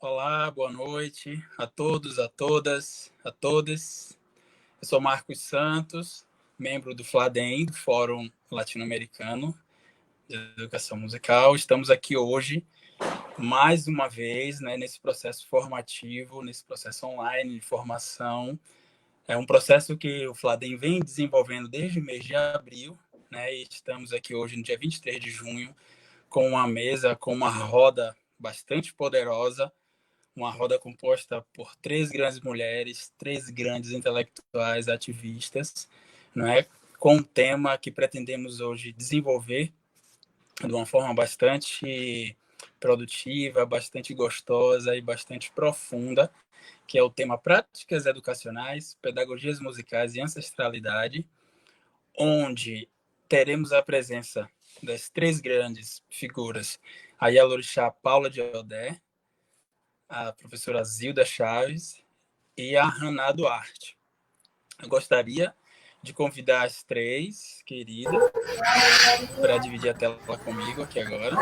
Olá, boa noite a todos, a todas, a todos. Eu sou Marcos Santos, membro do FLADEM, do Fórum Latino-Americano de Educação Musical. Estamos aqui hoje, mais uma vez, nesse processo formativo, nesse processo online de formação. É um processo que o FLADEM vem desenvolvendo desde o mês de abril, e estamos aqui hoje, no dia 23 de junho, com uma mesa, com uma roda bastante poderosa, uma roda composta por 3 grandes mulheres, 3 grandes intelectuais, ativistas, com um tema que pretendemos hoje desenvolver de uma forma bastante produtiva, bastante gostosa e bastante profunda, que é o tema Práticas Educacionais, Pedagogias Musicais e Ancestralidade, onde teremos a presença das 3 grandes figuras, a Yalorixá Paula de Odé, a professora Zilda Chaves e a Haná Duarte. Eu gostaria de convidar as 3 queridas para dividir a tela comigo aqui agora.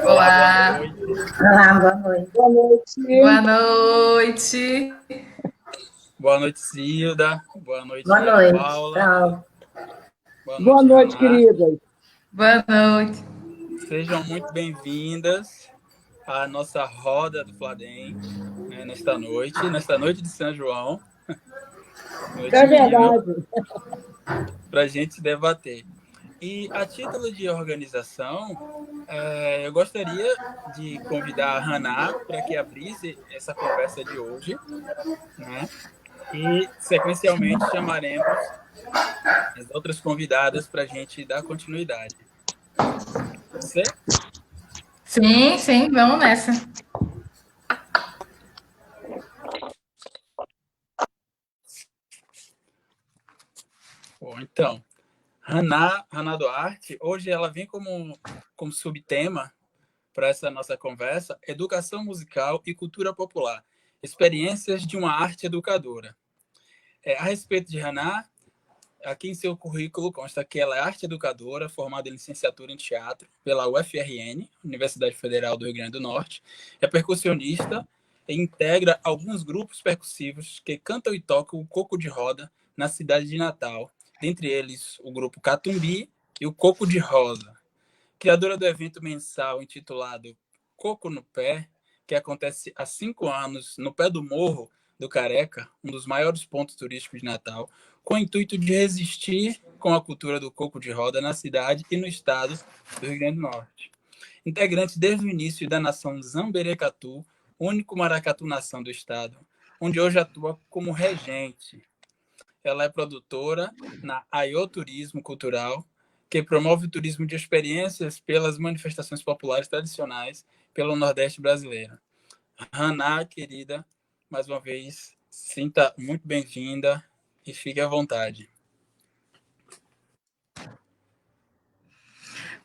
Olá, boa noite. Olá, boa noite. Boa noite. Boa noite. Boa noite, Zilda. Boa noite, Boa noite, Paula. Paulo. Boa noite, Haná. queridas. Boa noite. Sejam muito bem-vindas à nossa roda do FLADEM, nesta noite de São João. É verdade. Para a gente debater. E a título de organização, eu gostaria de convidar a Haná para que abrisse essa conversa de hoje, e sequencialmente chamaremos as outras convidadas para a gente dar continuidade. Você? Sim, vamos nessa. Bom, então, Haná Duarte, hoje ela vem como subtema para essa nossa conversa, Educação Musical e Cultura Popular, experiências de uma arte educadora. A respeito de Haná, aqui em seu currículo consta que ela é arte educadora, formada em licenciatura em teatro pela UFRN, Universidade Federal do Rio Grande do Norte, é percussionista e integra alguns grupos percussivos que cantam e tocam o coco de roda na cidade de Natal, dentre eles o grupo Catumbi e o Coco de Rosa. Criadora do evento mensal intitulado Coco no Pé, que acontece há 5 anos no pé do Morro do Careca, um dos maiores pontos turísticos de Natal, com o intuito de resistir com a cultura do coco de roda na cidade e no estado do Rio Grande do Norte. Integrante desde o início da nação Zamberecatu, único maracatu-nação do estado, onde hoje atua como regente. Ela é produtora na Aiô Turismo Cultural, que promove o turismo de experiências pelas manifestações populares tradicionais pelo Nordeste brasileiro. Haná, querida, mais uma vez, sinta muito bem-vinda e fique à vontade.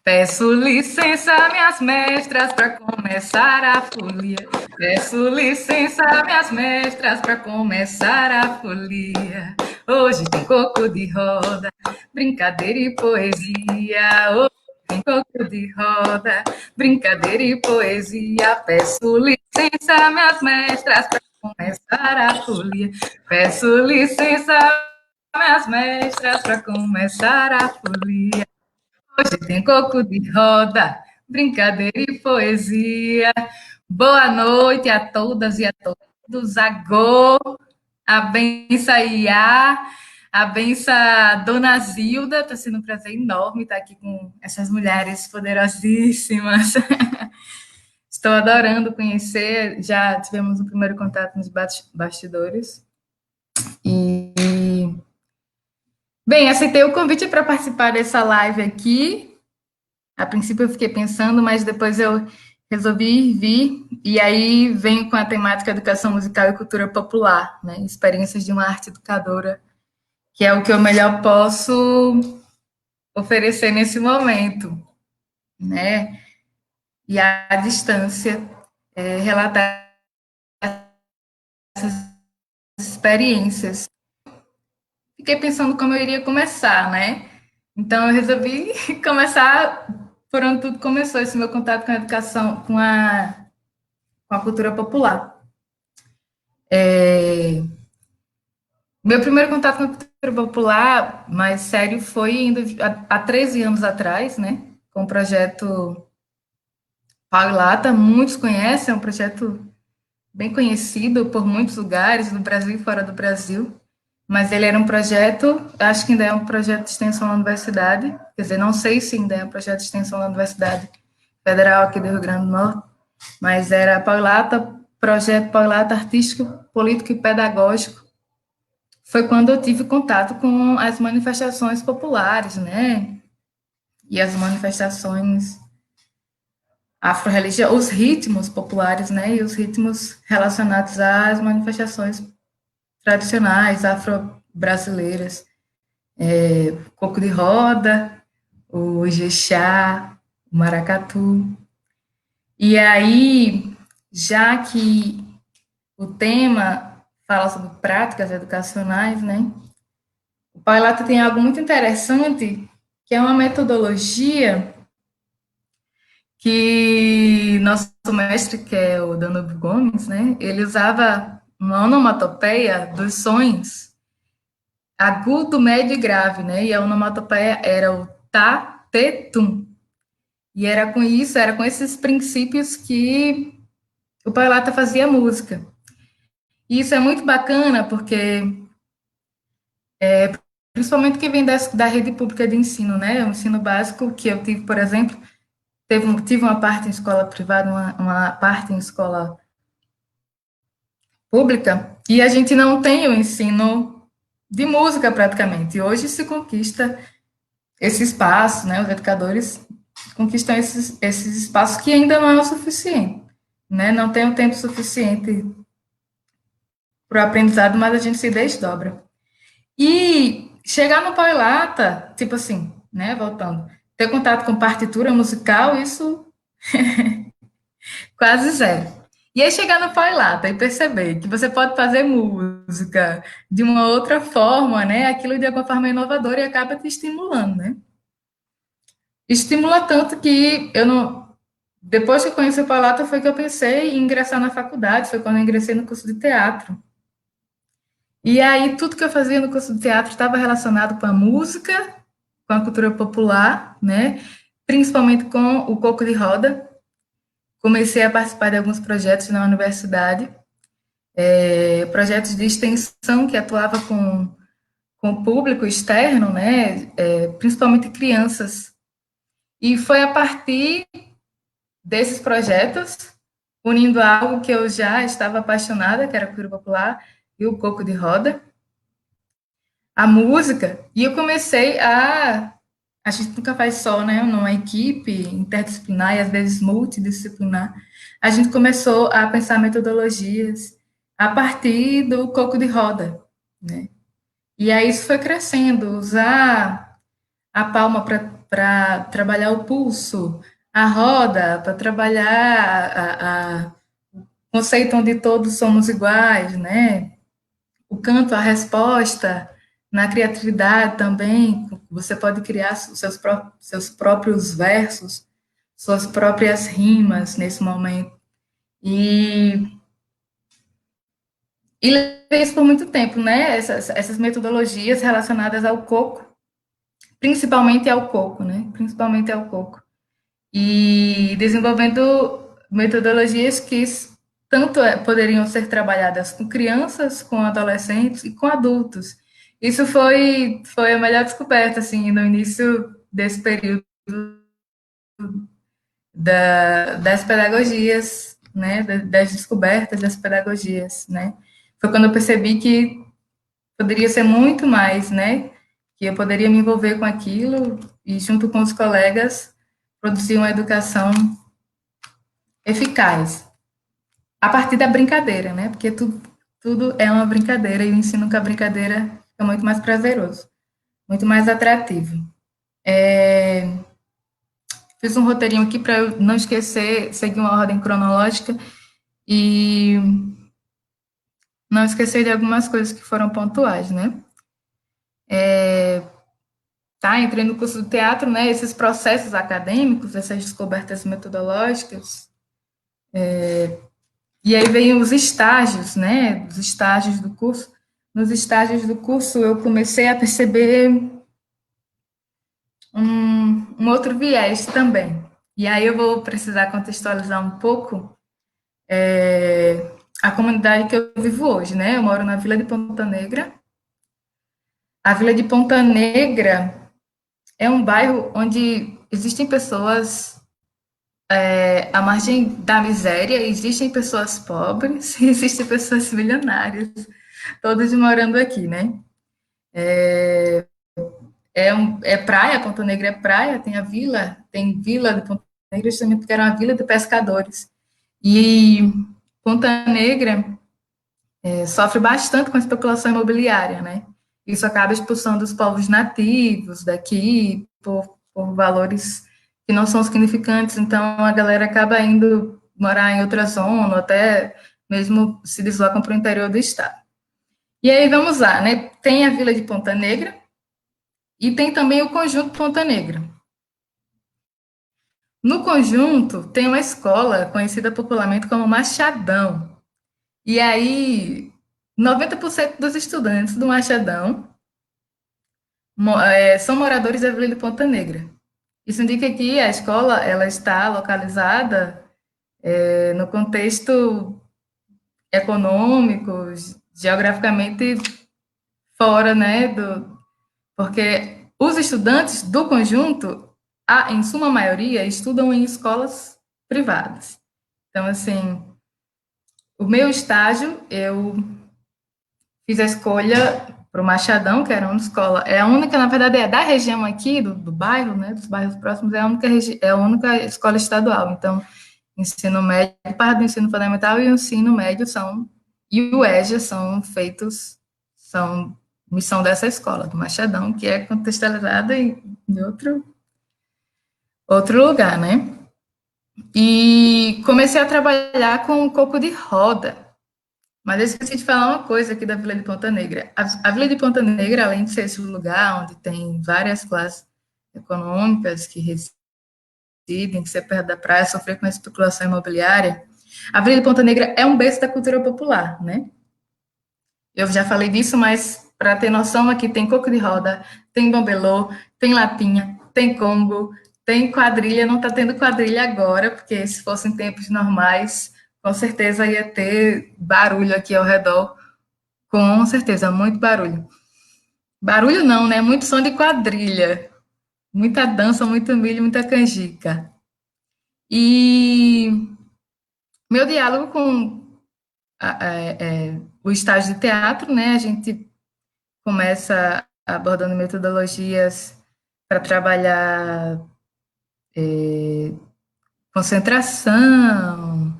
Peço licença, minhas mestras, para começar a folia. Peço licença, minhas mestras, para começar a folia. Hoje tem coco de roda, brincadeira e poesia. Hoje tem coco de roda, brincadeira e poesia. Peço licença, minhas mestras, para começar a folia. Peço licença, minhas mestras, para começar a folia. Hoje tem coco de roda, brincadeira e poesia. Boa noite a todas e a todos. Agô, a benção Iá, a benção Dona Zilda. Está sendo um prazer enorme estar aqui com essas mulheres poderosíssimas. Estou adorando conhecer. Já tivemos um primeiro contato nos bastidores. Bem, aceitei o convite para participar dessa live aqui. A princípio eu fiquei pensando, mas depois eu resolvi vir, e aí venho com a temática Educação Musical e Cultura Popular, experiências de uma arte educadora, que é o que eu melhor posso oferecer nesse momento, e à distância, relatar essas experiências. fiquei pensando como eu iria começar, né? Então, eu resolvi começar por onde tudo começou, esse meu contato com a educação, com a cultura popular. Meu primeiro contato com a cultura popular, mais sério, foi indo há 13 anos atrás, né? Com o projeto Pau e Lata. Muitos conhecem, é um projeto bem conhecido por muitos lugares, no Brasil e fora do Brasil. Mas ele era um projeto, acho que ainda é um projeto de extensão na universidade, quer dizer, não sei se ainda é um projeto de extensão na Universidade Federal aqui do Rio Grande do Norte, mas era Pau e Lata, projeto Pau e Lata artístico, político e pedagógico. Foi quando eu tive contato com as manifestações populares, né? E as manifestações afro-religiosas, os ritmos populares, né? E os ritmos relacionados às manifestações tradicionais afro-brasileiras. Coco de roda, o Ijexá, o maracatu. E aí, já que o tema fala sobre práticas educacionais, né? O Pailato tem algo muito interessante, que é uma metodologia que nosso mestre, que é o Danúbio Gomes, né? Ele usava uma onomatopeia dos sons agudo, médio e grave, né? E a onomatopeia era o tá, te, tum. E era com isso, era com esses princípios que o Pailata fazia música. E isso é muito bacana, porque, principalmente quem vem da rede pública de ensino, né? O ensino básico que eu tive, por exemplo, tive uma parte em escola privada, uma parte em escola pública, e a gente não tem o ensino de música praticamente. E hoje se conquista esse espaço, né? Os educadores conquistam esses espaços que ainda não é o suficiente, né? Não tem o tempo suficiente para o aprendizado, mas a gente se desdobra. E chegar no Pau e Lata, tipo assim, né? Voltando, ter contato com partitura musical, isso quase zero. E aí chegar no Pau e Lata e perceber que você pode fazer música de uma outra forma, né? Aquilo de alguma forma é inovador e acaba te estimulando, né? Estimula tanto que eu não. Depois que eu conheci o Palato, foi que eu pensei em ingressar na faculdade, foi quando eu ingressei no curso de teatro. E aí, tudo que eu fazia no curso de teatro estava relacionado com a música, com a cultura popular, né? Principalmente com o coco de roda. Comecei a participar de alguns projetos na universidade, projetos de extensão que atuava com o público externo, né? Principalmente crianças. E foi a partir desses projetos, unindo algo que eu já estava apaixonada, que era a cultura popular, e o coco de roda, a música, e eu comecei a gente nunca faz só, né, numa equipe interdisciplinar e às vezes multidisciplinar, a gente começou a pensar metodologias a partir do coco de roda, né, e aí isso foi crescendo, usar a palma para trabalhar o pulso, a roda para trabalhar o conceito onde todos somos iguais, né? O canto, a resposta, na criatividade também, você pode criar seus próprios versos, suas próprias rimas nesse momento. E levei isso por muito tempo, né? Essas metodologias relacionadas ao coco, principalmente ao coco, né? Principalmente ao coco. E desenvolvendo metodologias que tanto poderiam ser trabalhadas com crianças, com adolescentes e com adultos. Isso foi a melhor descoberta, assim, no início desse período das pedagogias, né, das descobertas das pedagogias, né. Foi quando eu percebi que poderia ser muito mais, né, que eu poderia me envolver com aquilo e, junto com os colegas, produzir uma educação eficaz, a partir da brincadeira, né? Porque tudo é uma brincadeira e o ensino com a brincadeira é muito mais prazeroso, muito mais atrativo. Fiz um roteirinho aqui para eu não esquecer, seguir uma ordem cronológica e não esquecer de algumas coisas que foram pontuais, né? Entrei no curso do teatro, né? Esses processos acadêmicos, essas descobertas metodológicas. E aí veio os estágios, né? Os estágios do curso. Nos estágios do curso, eu comecei a perceber um outro viés também. E aí eu vou precisar contextualizar um pouco a comunidade que eu vivo hoje, né? Eu moro na Vila de Ponta Negra. A Vila de Ponta Negra é um bairro onde existem pessoas à margem da miséria, existem pessoas pobres e existem pessoas milionárias, todos morando aqui, né? É praia, Ponta Negra é praia, tem vila de Ponta Negra, justamente porque era uma vila de pescadores. E Ponta Negra sofre bastante com a especulação imobiliária, né? Isso acaba expulsando os povos nativos daqui por valores que não são significantes, então a galera acaba indo morar em outra zona, ou até mesmo se deslocam para o interior do estado. E aí vamos lá, né? Tem a Vila de Ponta Negra e tem também o Conjunto Ponta Negra. No Conjunto tem uma escola conhecida popularmente como Machadão. E aí 90% dos estudantes do Machadão são moradores da Vila de Ponta Negra. Isso indica que a escola ela está localizada no contexto econômico, geograficamente fora, né, porque os estudantes do conjunto, em suma maioria, estudam em escolas privadas. Então, assim, o meu estágio, eu fiz a escolha para o Machadão, que era uma escola, é a única, na verdade, é da região aqui, do bairro, né, dos bairros próximos, é a única escola estadual. Então, ensino médio, parte do ensino fundamental e o ensino médio e o EJA são missão dessa escola, do Machadão, que é contextualizada em outro lugar, né? E comecei a trabalhar com o coco de roda. Mas eu esqueci de falar uma coisa aqui da Vila de Ponta Negra. A Vila de Ponta Negra, além de ser esse lugar onde tem várias classes econômicas que residem, que ser perto da praia, sofrer com a especulação imobiliária, a Vila de Ponta Negra é um berço da cultura popular, né? Eu já falei disso, mas para ter noção, aqui tem coco de roda, tem bambelô, tem lapinha, tem congo, tem quadrilha. Não está tendo quadrilha agora, porque se fossem tempos normais, com certeza ia ter barulho aqui ao redor. Com certeza, muito barulho. Barulho não, né? Muito som de quadrilha. Muita dança, muito milho, muita canjica. E meu diálogo com o estágio de teatro, né? A gente começa abordando metodologias para trabalhar concentração,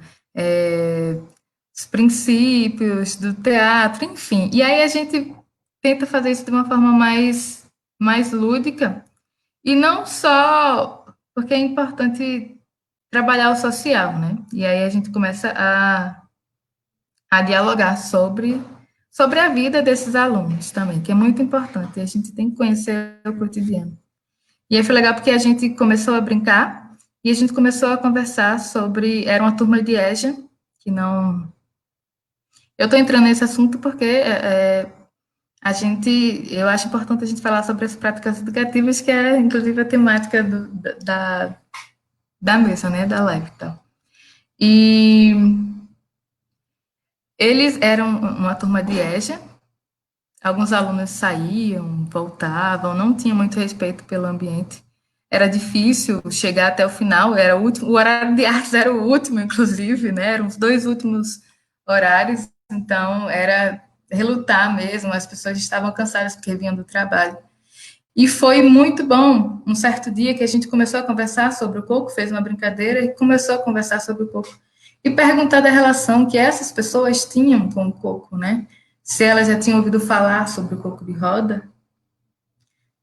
os princípios do teatro, enfim. E aí a gente tenta fazer isso de uma forma mais lúdica, e não só porque é importante trabalhar o social, né? E aí a gente começa a dialogar sobre a vida desses alunos também, que é muito importante. A gente tem que conhecer o cotidiano. E aí foi legal porque a gente começou a brincar e a gente começou a conversar sobre... Era uma turma de EJA, que não... Eu estou entrando nesse assunto porque eu acho importante a gente falar sobre as práticas educativas, que é, inclusive, a temática da mesa, né, da live e tal. E eles eram uma turma de EJA, alguns alunos saíam, voltavam, não tinham muito respeito pelo ambiente. Era difícil chegar até o final, era o horário de artes era o último, inclusive, né? Eram os 2 últimos horários, então era relutar mesmo, as pessoas estavam cansadas porque vinham do trabalho. E foi muito bom, um certo dia que a gente começou a conversar sobre o coco, fez uma brincadeira e começou a conversar sobre o coco. E perguntar da relação que essas pessoas tinham com o coco, né? Se elas já tinham ouvido falar sobre o coco de roda,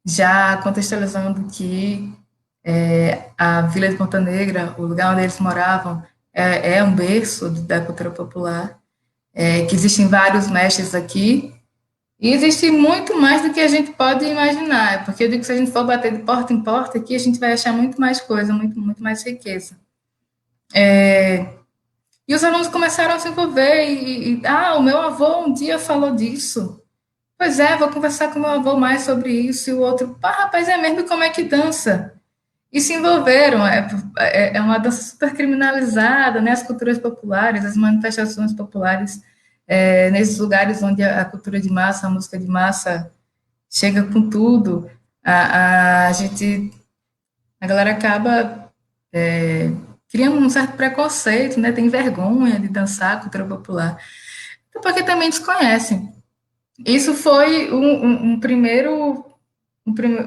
já contextualizando que a Vila de Ponta Negra, o lugar onde eles moravam, é um berço da cultura popular, que existem vários mestres aqui, E existe muito mais do que a gente pode imaginar, porque eu digo que se a gente for bater de porta em porta aqui, a gente vai achar muito mais coisa, muito mais riqueza. E os alunos começaram a se envolver o meu avô um dia falou disso. Pois é, vou conversar com meu avô mais sobre isso. E o outro, rapaz, é mesmo, como é que dança? E se envolveram. É uma dança super criminalizada, né? As culturas populares, as manifestações populares, nesses lugares onde a cultura de massa, a música de massa chega com tudo, a galera acaba criando um certo preconceito, né? Tem vergonha de dançar a cultura popular, porque também desconhecem. Isso foi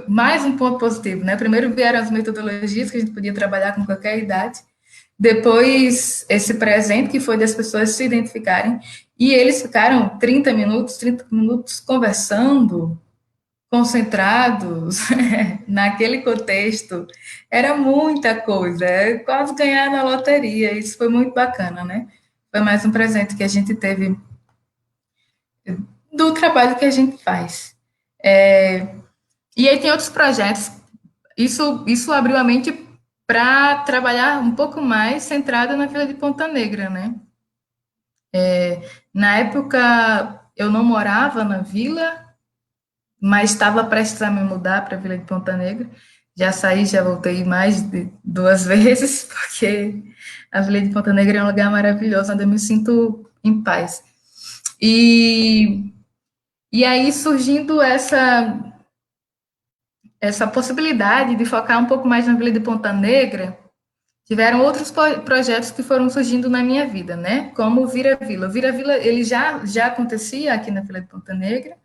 mais um ponto positivo, né? Primeiro vieram as metodologias que a gente podia trabalhar com qualquer idade, depois esse presente que foi das pessoas se identificarem, e eles ficaram 30 minutos conversando, concentrados naquele contexto. Era muita coisa, é quase ganhar na loteria. Isso foi muito bacana, né? Foi mais um presente que a gente teve do trabalho que a gente faz. E aí tem outros projetos. Isso abriu a mente para trabalhar um pouco mais centrada na Vila de Ponta Negra, né? Na época, eu não morava na vila, mas estava prestes a me mudar para a Vila de Ponta Negra. Já saí, já voltei mais de 2 vezes, porque a Vila de Ponta Negra é um lugar maravilhoso, onde eu me sinto em paz. E aí surgindo essa possibilidade de focar um pouco mais na Vila de Ponta Negra, tiveram outros projetos que foram surgindo na minha vida, né? Como o Vira Vila. O Vira Vila, ele já acontecia aqui na Vila de Ponta Negra,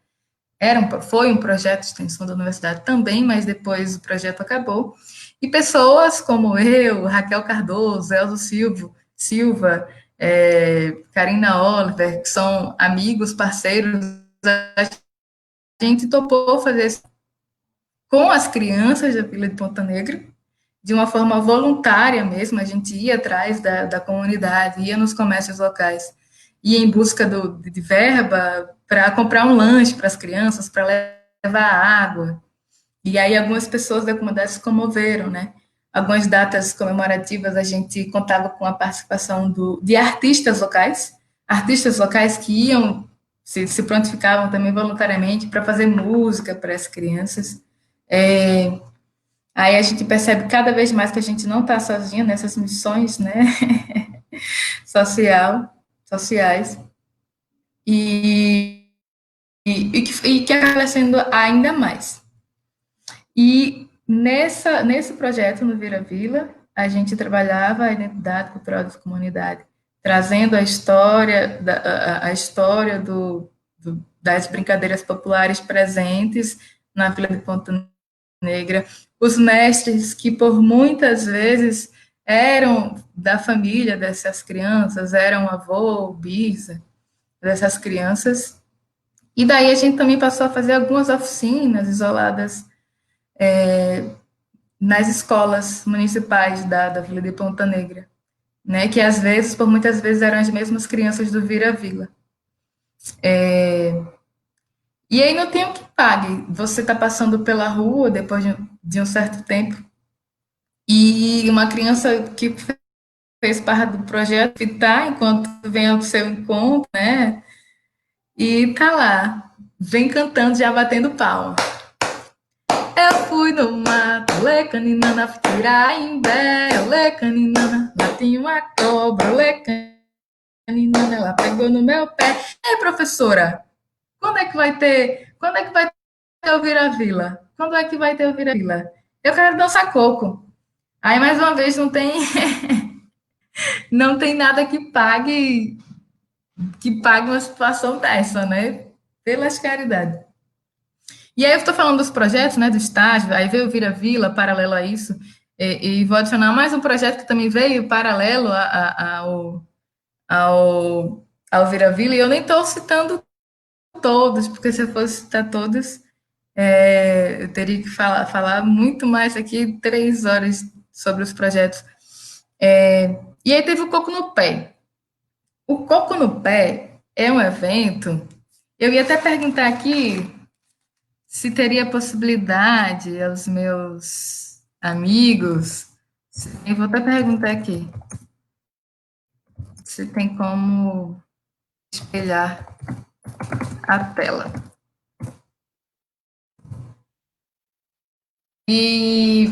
foi um projeto de extensão da universidade também, mas depois o projeto acabou. E pessoas como eu, Raquel Cardoso, Elzo Silva, Karina Oliver, que são amigos, parceiros, a gente topou fazer isso com as crianças da Vila de Ponta Negra, de uma forma voluntária mesmo. A gente ia atrás da comunidade, ia nos comércios locais, ia em busca de verba para comprar um lanche para as crianças, para levar água. E aí algumas pessoas da comunidade se comoveram, né? Algumas datas comemorativas a gente contava com a participação de artistas locais que iam, se prontificavam também voluntariamente para fazer música para as crianças. Aí a gente percebe cada vez mais que a gente não está sozinho nessas missões, né, sociais, e, que acaba sendo ainda mais. E nesse projeto no Vira Vila, a gente trabalhava a identidade cultural da comunidade, trazendo a história, das brincadeiras populares presentes na Vila de Ponta Negra, os mestres que por muitas vezes eram da família dessas crianças, eram avô, bisa dessas crianças. E daí a gente também passou a fazer algumas oficinas isoladas nas escolas municipais da Vila de Ponta Negra, né, que às vezes, por muitas vezes, eram as mesmas crianças do Vira Vila. E aí não tem o que pague. Você está passando pela rua depois de um certo tempo e uma criança que fez parte do projeto está enquanto vem ao seu encontro, né? E tá lá, vem cantando, já batendo palma. Eu fui no mato, lê caninana, fui tirar imbé, lê caninana, lá tinha uma cobra, lê caninana, ela pegou no meu pé. Ei, professora, quando é que vai ter o Vira-Vila? Quando é que vai ter o Vira-Vila? Eu quero dançar coco. Aí, mais uma vez, não tem, não tem nada que pague uma situação dessa, né? Pelas caridades. E aí eu estou falando dos projetos, né, do estágio, aí veio o Vira Vila, paralelo a isso, e vou adicionar mais um projeto que também veio paralelo ao Vira Vila, e eu nem estou citando todos, porque se eu fosse citar todos, eu teria que falar muito mais aqui, 3 horas sobre os projetos. E aí teve o Coco no Pé. O Coco no Pé é um evento Eu ia até perguntar aqui se teria possibilidade aos meus amigos. Eu vou até perguntar aqui se tem como espelhar a tela. E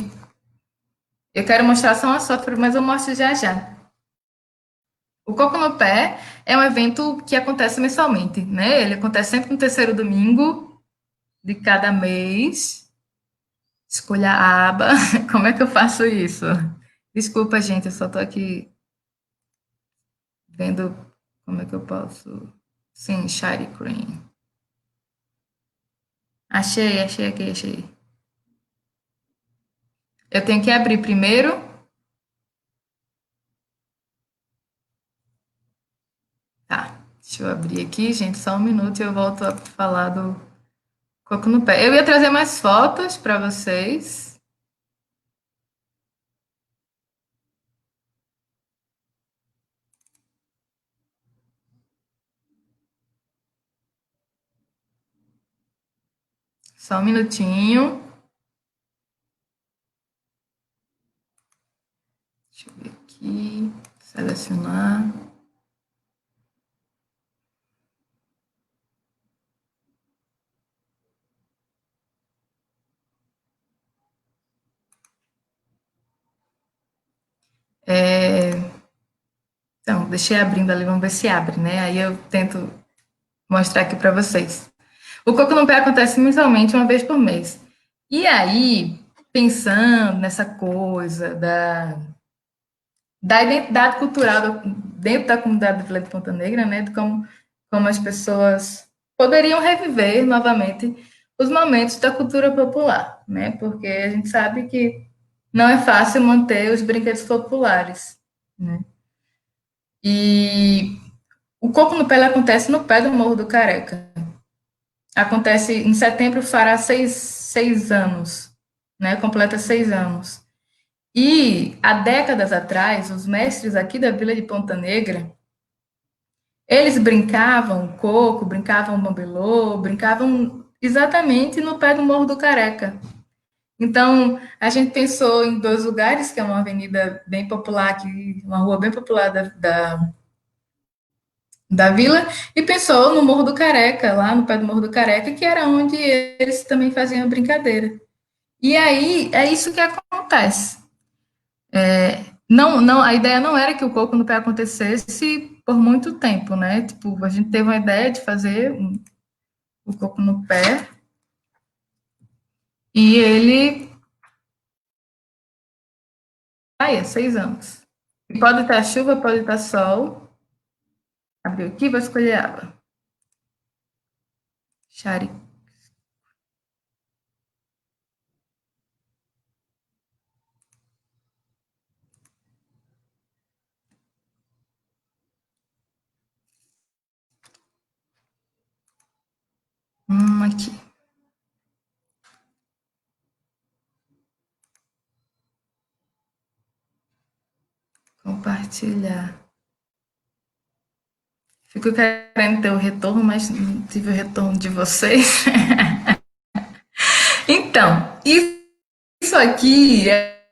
eu quero mostrar só uma software, mas eu mostro já já. O Coco no Pé é um evento que acontece mensalmente, né? Ele acontece sempre no terceiro domingo de cada mês. Escolha a aba. Como é que eu faço isso? Desculpa, gente, eu só tô aqui vendo como é que eu posso. Sim, Share Cream. Achei aqui, achei. Eu tenho que abrir primeiro. Tá, deixa eu abrir aqui, gente, só um minuto e eu volto a falar do Coco no Pé. Eu ia trazer mais fotos para vocês. Só um minutinho. Deixa eu ver aqui. Selecionar. Então, deixei abrindo ali, vamos ver se abre, né? Aí eu tento mostrar aqui para vocês. O Coco no Pé acontece mensalmente, uma vez por mês. E aí, pensando nessa coisa da identidade cultural dentro da comunidade de Vila de Ponta Negra, né? De como as pessoas poderiam reviver novamente os momentos da cultura popular, né? Porque a gente sabe que não é fácil manter os brinquedos populares, né? E o Coco no Pé acontece no pé do Morro do Careca. Acontece em setembro, fará seis anos, né? Completa 6 anos. E há décadas atrás, os mestres aqui da Vila de Ponta Negra, eles brincavam coco, brincavam bambelô, brincavam exatamente no pé do Morro do Careca. Então, a gente pensou em dois lugares, que é uma avenida bem popular aqui, uma rua bem popular da vila, e pensou no Morro do Careca, lá no pé do Morro do Careca, que era onde eles também faziam brincadeira. E aí, é isso que acontece. Não, a ideia não era que o coco no pé acontecesse por muito tempo, né? Tipo, a gente teve uma ideia de fazer o coco no pé e ele aí, 6 anos. E pode estar chuva, pode estar sol. Abriu aqui, vou escolher aba. Share. Aqui. Compartilhar. Fico querendo ter o retorno, mas não tive o retorno de vocês. Então, isso aqui é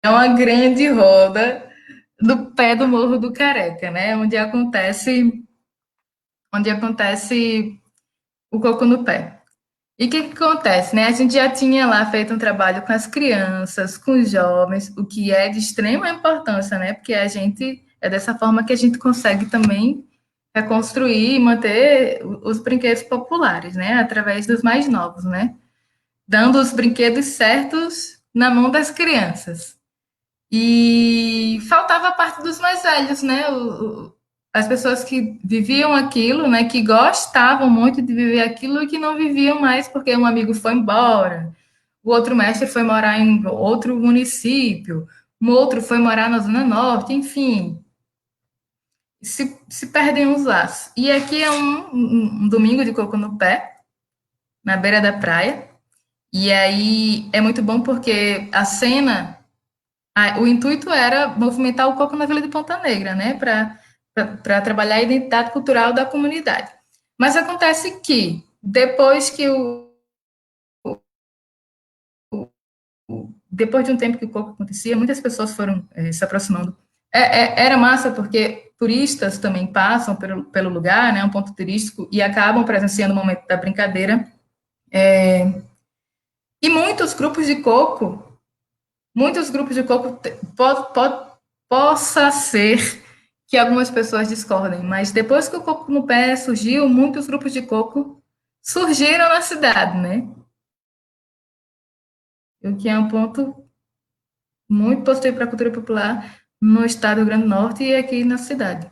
uma grande roda do pé do Morro do Careca, né? Onde acontece o coco no pé. E o que acontece, né? A gente já tinha lá feito um trabalho com as crianças, com os jovens, o que é de extrema importância, né? Porque a gente é dessa forma que a gente consegue também reconstruir e manter os brinquedos populares, né? Através dos mais novos, né? Dando os brinquedos certos na mão das crianças. E faltava a parte dos mais velhos, né? As pessoas que viviam aquilo, né? Que gostavam muito de viver aquilo e que não viviam mais porque um amigo foi embora, o outro mestre foi morar em outro município, um outro foi morar na Zona Norte, enfim. Se perdem os laços. E aqui é um domingo de coco no pé, na beira da praia. E aí é muito bom porque a cena o intuito era movimentar o coco na Vila de Ponta Negra, né, para trabalhar a identidade cultural da comunidade. Mas acontece que, depois depois de um tempo que o coco acontecia, muitas pessoas foram se aproximando. Era massa porque turistas também passam pelo lugar, né, um ponto turístico, e acabam presenciando o momento da brincadeira. E muitos grupos de coco, possa ser que algumas pessoas discordem, mas depois que o coco no pé surgiu, muitos grupos de coco surgiram na cidade, né? O que é um ponto muito positivo para a cultura popular no estado do Rio Grande do Norte e aqui na cidade.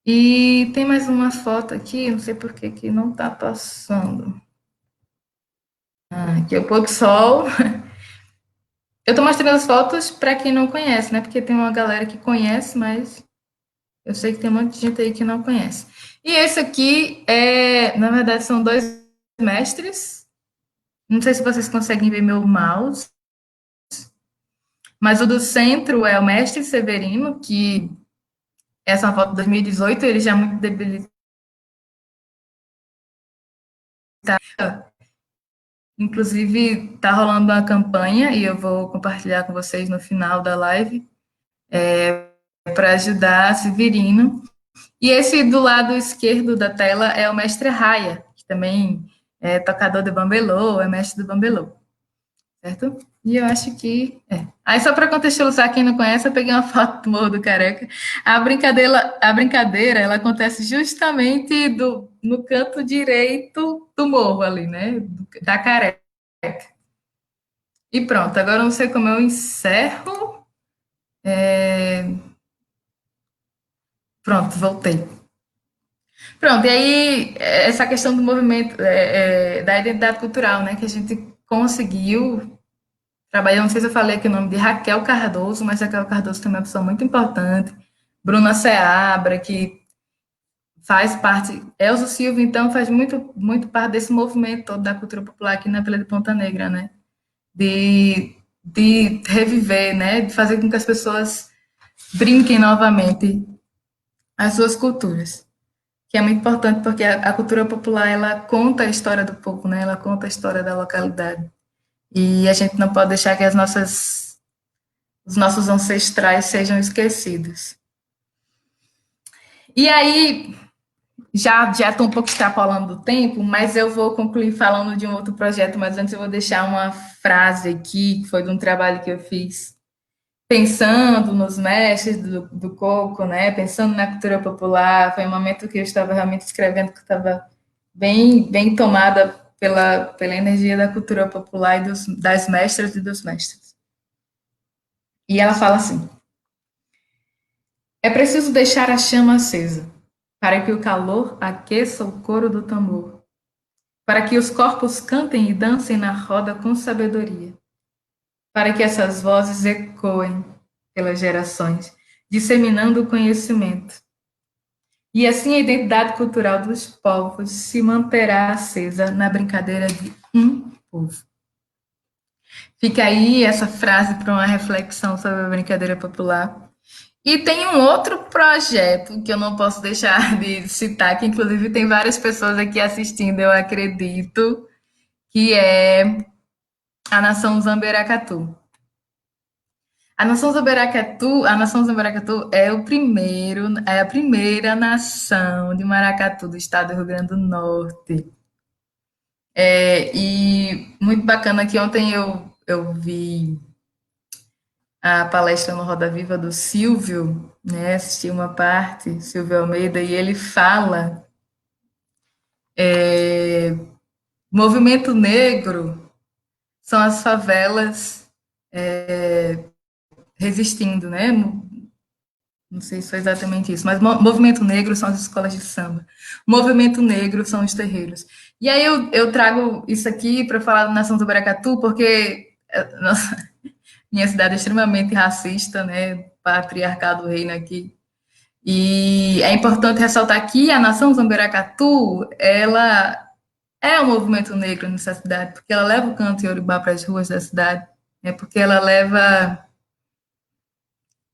E tem mais uma foto aqui, não sei por que não está passando. Aqui é o pôr do sol. Eu estou mostrando as fotos para quem não conhece, né? Porque tem uma galera que conhece, mas eu sei que tem um monte de gente aí que não conhece. E esse aqui na verdade, são dois mestres. Não sei se vocês conseguem ver meu mouse. Mas o do centro é o mestre Severino, que essa é uma foto de 2018, ele já é muito debilitado. Inclusive, está rolando uma campanha, e eu vou compartilhar com vocês no final da live, para ajudar Severino. E esse do lado esquerdo da tela é o mestre Raia, que também é tocador de bambelô, é mestre do bambelô. Certo? E eu acho que Aí, só para contextualizar quem não conhece, eu peguei uma foto do Morro do Careca. A brincadeira ela acontece justamente no canto direito do morro ali, né? Da Careca. E pronto, agora eu não sei como eu encerro. Pronto, voltei. Pronto, e aí essa questão do movimento, da identidade cultural, né? Que a gente conseguiu trabalhei, não sei se eu falei aqui o nome de Raquel Cardoso, mas Raquel Cardoso também é uma pessoa muito importante. Bruna Seabra, que faz parte. Elzo Silva, então, faz muito parte desse movimento todo da cultura popular aqui na Vila de Ponta Negra, né? De reviver, né? De fazer com que as pessoas brinquem novamente as suas culturas. Que é muito importante porque a cultura popular, ela conta a história do povo, né? Ela conta a história da localidade. E a gente não pode deixar que os nossos ancestrais sejam esquecidos. E aí, já estou um pouco extrapolando do tempo, mas eu vou concluir falando de um outro projeto, mas antes eu vou deixar uma frase aqui, que foi de um trabalho que eu fiz, pensando nos mestres do coco, né? Pensando na cultura popular. Foi um momento que eu estava realmente escrevendo, que eu estava bem tomada pela energia da cultura popular e das mestras e dos mestres. E ela fala assim: é preciso deixar a chama acesa, para que o calor aqueça o coro do tambor, para que os corpos cantem e dancem na roda com sabedoria, para que essas vozes ecoem pelas gerações, disseminando o conhecimento. E assim a identidade cultural dos povos se manterá acesa na brincadeira de um povo. Fica aí essa frase para uma reflexão sobre a brincadeira popular. E tem um outro projeto que eu não posso deixar de citar, que inclusive tem várias pessoas aqui assistindo, eu acredito, que é a Nação Zamberacatu. A Nação Zamberacatu é a primeira nação de maracatu do estado do Rio Grande do Norte. E muito bacana que ontem eu vi a palestra no Roda Viva do Silvio, né? Assisti uma parte, Silvio Almeida, e ele fala movimento negro são as favelas resistindo, né? Não sei se foi exatamente isso, mas movimento negro são as escolas de samba. Movimento negro são os terreiros. E aí eu trago isso aqui para falar da Nação do Baracatu, porque nossa, minha cidade é extremamente racista, né? Patriarcado reina aqui. E é importante ressaltar que a Nação Zamberacatu, ela é um movimento negro nessa cidade, porque ela leva o canto iorubá para as ruas da cidade, né? Porque ela leva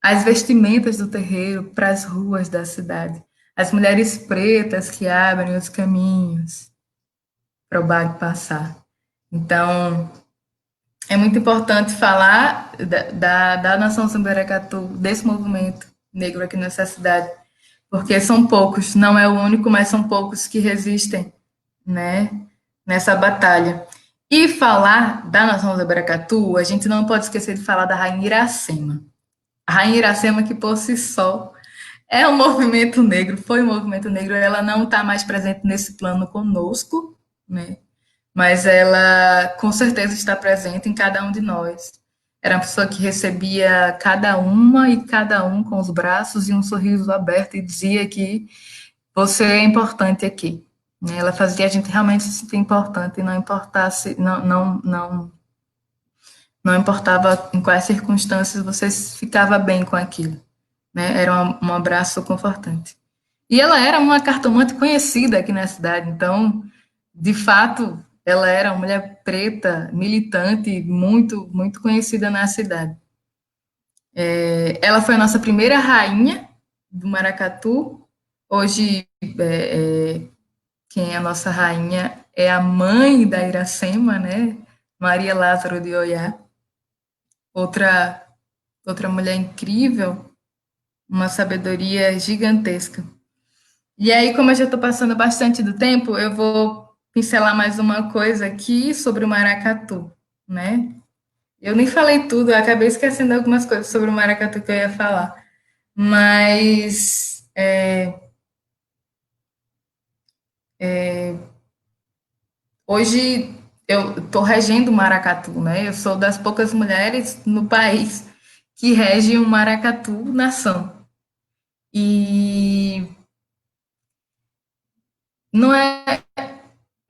as vestimentas do terreiro para as ruas da cidade. as mulheres pretas que abrem os caminhos para o bagre passar. Então, é muito importante falar da Nação Samberecatu, desse movimento negro aqui nessa cidade, porque são poucos, não é o único, mas são poucos que resistem, né, nessa batalha. E falar da Nação Samberecatu, a gente não pode esquecer de falar da Rainha Iracema. A Rainha Iracema, que por si só é um movimento negro, foi um movimento negro, ela não está mais presente nesse plano conosco, né? Mas ela com certeza está presente em cada um de nós. Era uma pessoa que recebia cada uma e cada um com os braços e um sorriso aberto e dizia que você é importante aqui. Ela fazia a gente realmente se sentir importante e não importasse, não importava em quais circunstâncias você ficava bem com aquilo, né? Era um abraço confortante. E ela era uma cartomante conhecida aqui na cidade, então, de fato, ela era uma mulher preta, militante, muito conhecida na cidade. Ela foi a nossa primeira rainha do Maracatu. Hoje, quem é a nossa rainha é a mãe da Iracema, né? Maria Lázaro de Oiá. Outra mulher incrível, uma sabedoria gigantesca. E aí, como eu já estou passando bastante do tempo, eu vou pincelar mais uma coisa aqui sobre o maracatu, né? Eu nem falei tudo, eu acabei esquecendo algumas coisas sobre o maracatu que eu ia falar. Mas hoje eu estou regendo o maracatu, né? Eu sou das poucas mulheres no país que rege o maracatu nação. E não é,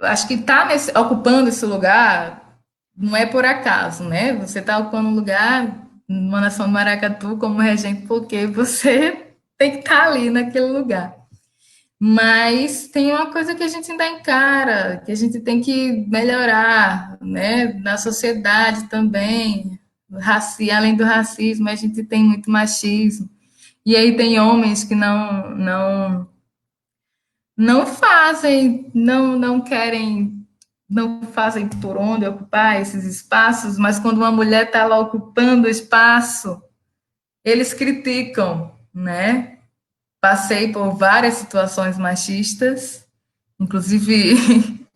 acho que está ocupando esse lugar não é por acaso, né? Você está ocupando um lugar numa nação do Maracatu como regente porque você tem que estar ali naquele lugar. Mas tem uma coisa que a gente ainda encara, que a gente tem que melhorar, né? Na sociedade também, além do racismo, a gente tem muito machismo. E aí tem homens que não fazem, não querem, não fazem por onde ocupar esses espaços, mas quando uma mulher está lá ocupando o espaço, eles criticam, né? Passei por várias situações machistas, inclusive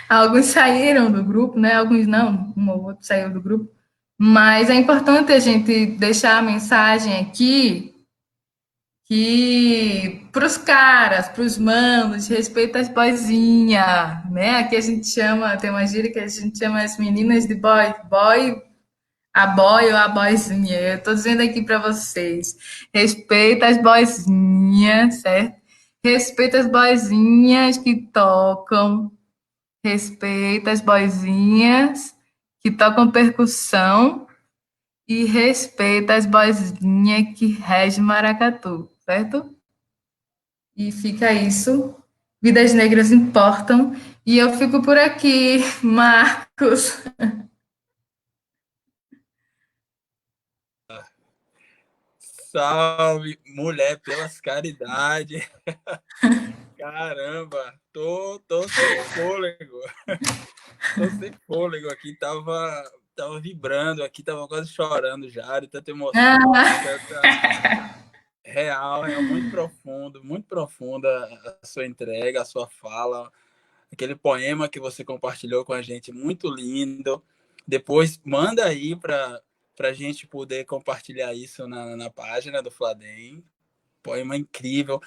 alguns saíram do grupo, né? Alguns não, um ou outro saiu do grupo, mas é importante a gente deixar a mensagem aqui que para os caras, para os manos, respeita as boizinhas, né? Aqui a gente chama, tem uma gíria que a gente chama as meninas de boy, a boy ou a boizinha. Eu estou dizendo aqui para vocês, respeita as boizinhas, certo? Respeita as boizinhas que tocam, respeita as boizinhas que tocam percussão e respeita as boizinhas que regem maracatu, certo? E fica isso. Vidas negras importam. E eu fico por aqui, Marcos. Salve, mulher pelas caridades. Caramba, tô sem fôlego. Tô sem fôlego aqui, tava vibrando aqui, tava quase chorando já, de tanta emoção, real, muito profunda a sua entrega, a sua fala, aquele poema que você compartilhou com a gente, muito lindo. Depois manda aí para a gente poder compartilhar isso na página do Fladem. Poema incrível,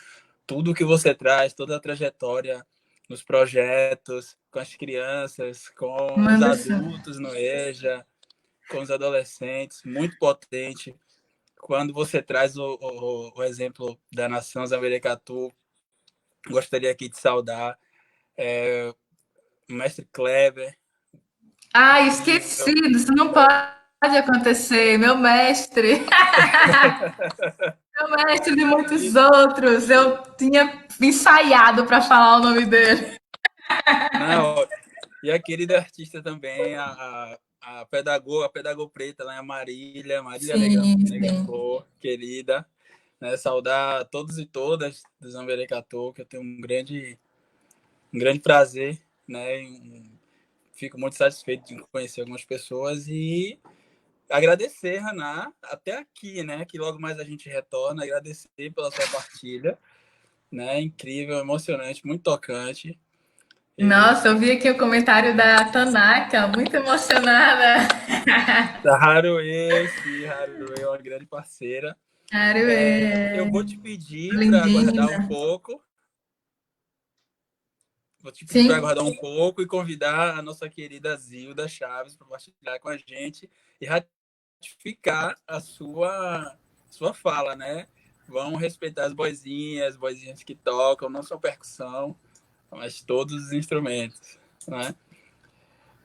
tudo que você traz, toda a trajetória nos projetos, com as crianças, com os adultos no EJA, com os adolescentes, muito potente. Quando você traz o exemplo da Nação Zamberecatu, gostaria aqui de saudar o mestre Kleber. Ah, esqueci, isso não pode acontecer, meu mestre. Meu mestre de muitos outros, eu tinha ensaiado para falar o nome dele. Não, e a querida artista também, a pedagoga preta lá, a Marília Sim, Negra Flor, querida. né? Saudar todos e todas do Zamberecatô, que eu tenho um grande prazer, né? Fico muito satisfeito de conhecer algumas pessoas e agradecer, Haná, até aqui, né? Que logo mais a gente retorna. Agradecer pela sua partilha, né? Incrível, emocionante, muito tocante. Nossa, eu vi aqui o comentário da Tanaka, muito emocionada. Da Haruê, sim, Haruê é uma grande parceira. Haruê, Eu vou te pedir para aguardar um lindinha. pouco. Vou te pedir para Sim, aguardar um pouco e convidar a nossa querida Zilda Chaves para partilhar com a gente e ratificar a sua fala, né? Vamos respeitar as boizinhas que tocam, não só percussão, mas todos os instrumentos, né?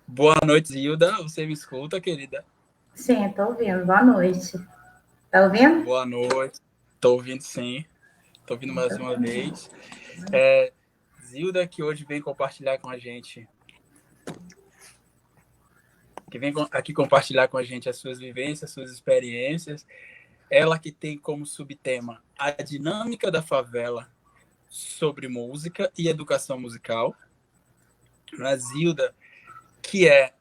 Boa noite, Zilda. Você me escuta, querida? Sim, estou ouvindo. Boa noite. Está ouvindo? Boa noite. Estou ouvindo, sim. Estou ouvindo mais uma vez. Zilda, que hoje vem compartilhar com a gente, que vem aqui compartilhar com a gente as suas vivências, as suas experiências. Ela que tem como subtema a dinâmica da favela sobre música e educação musical. A Zilda, que é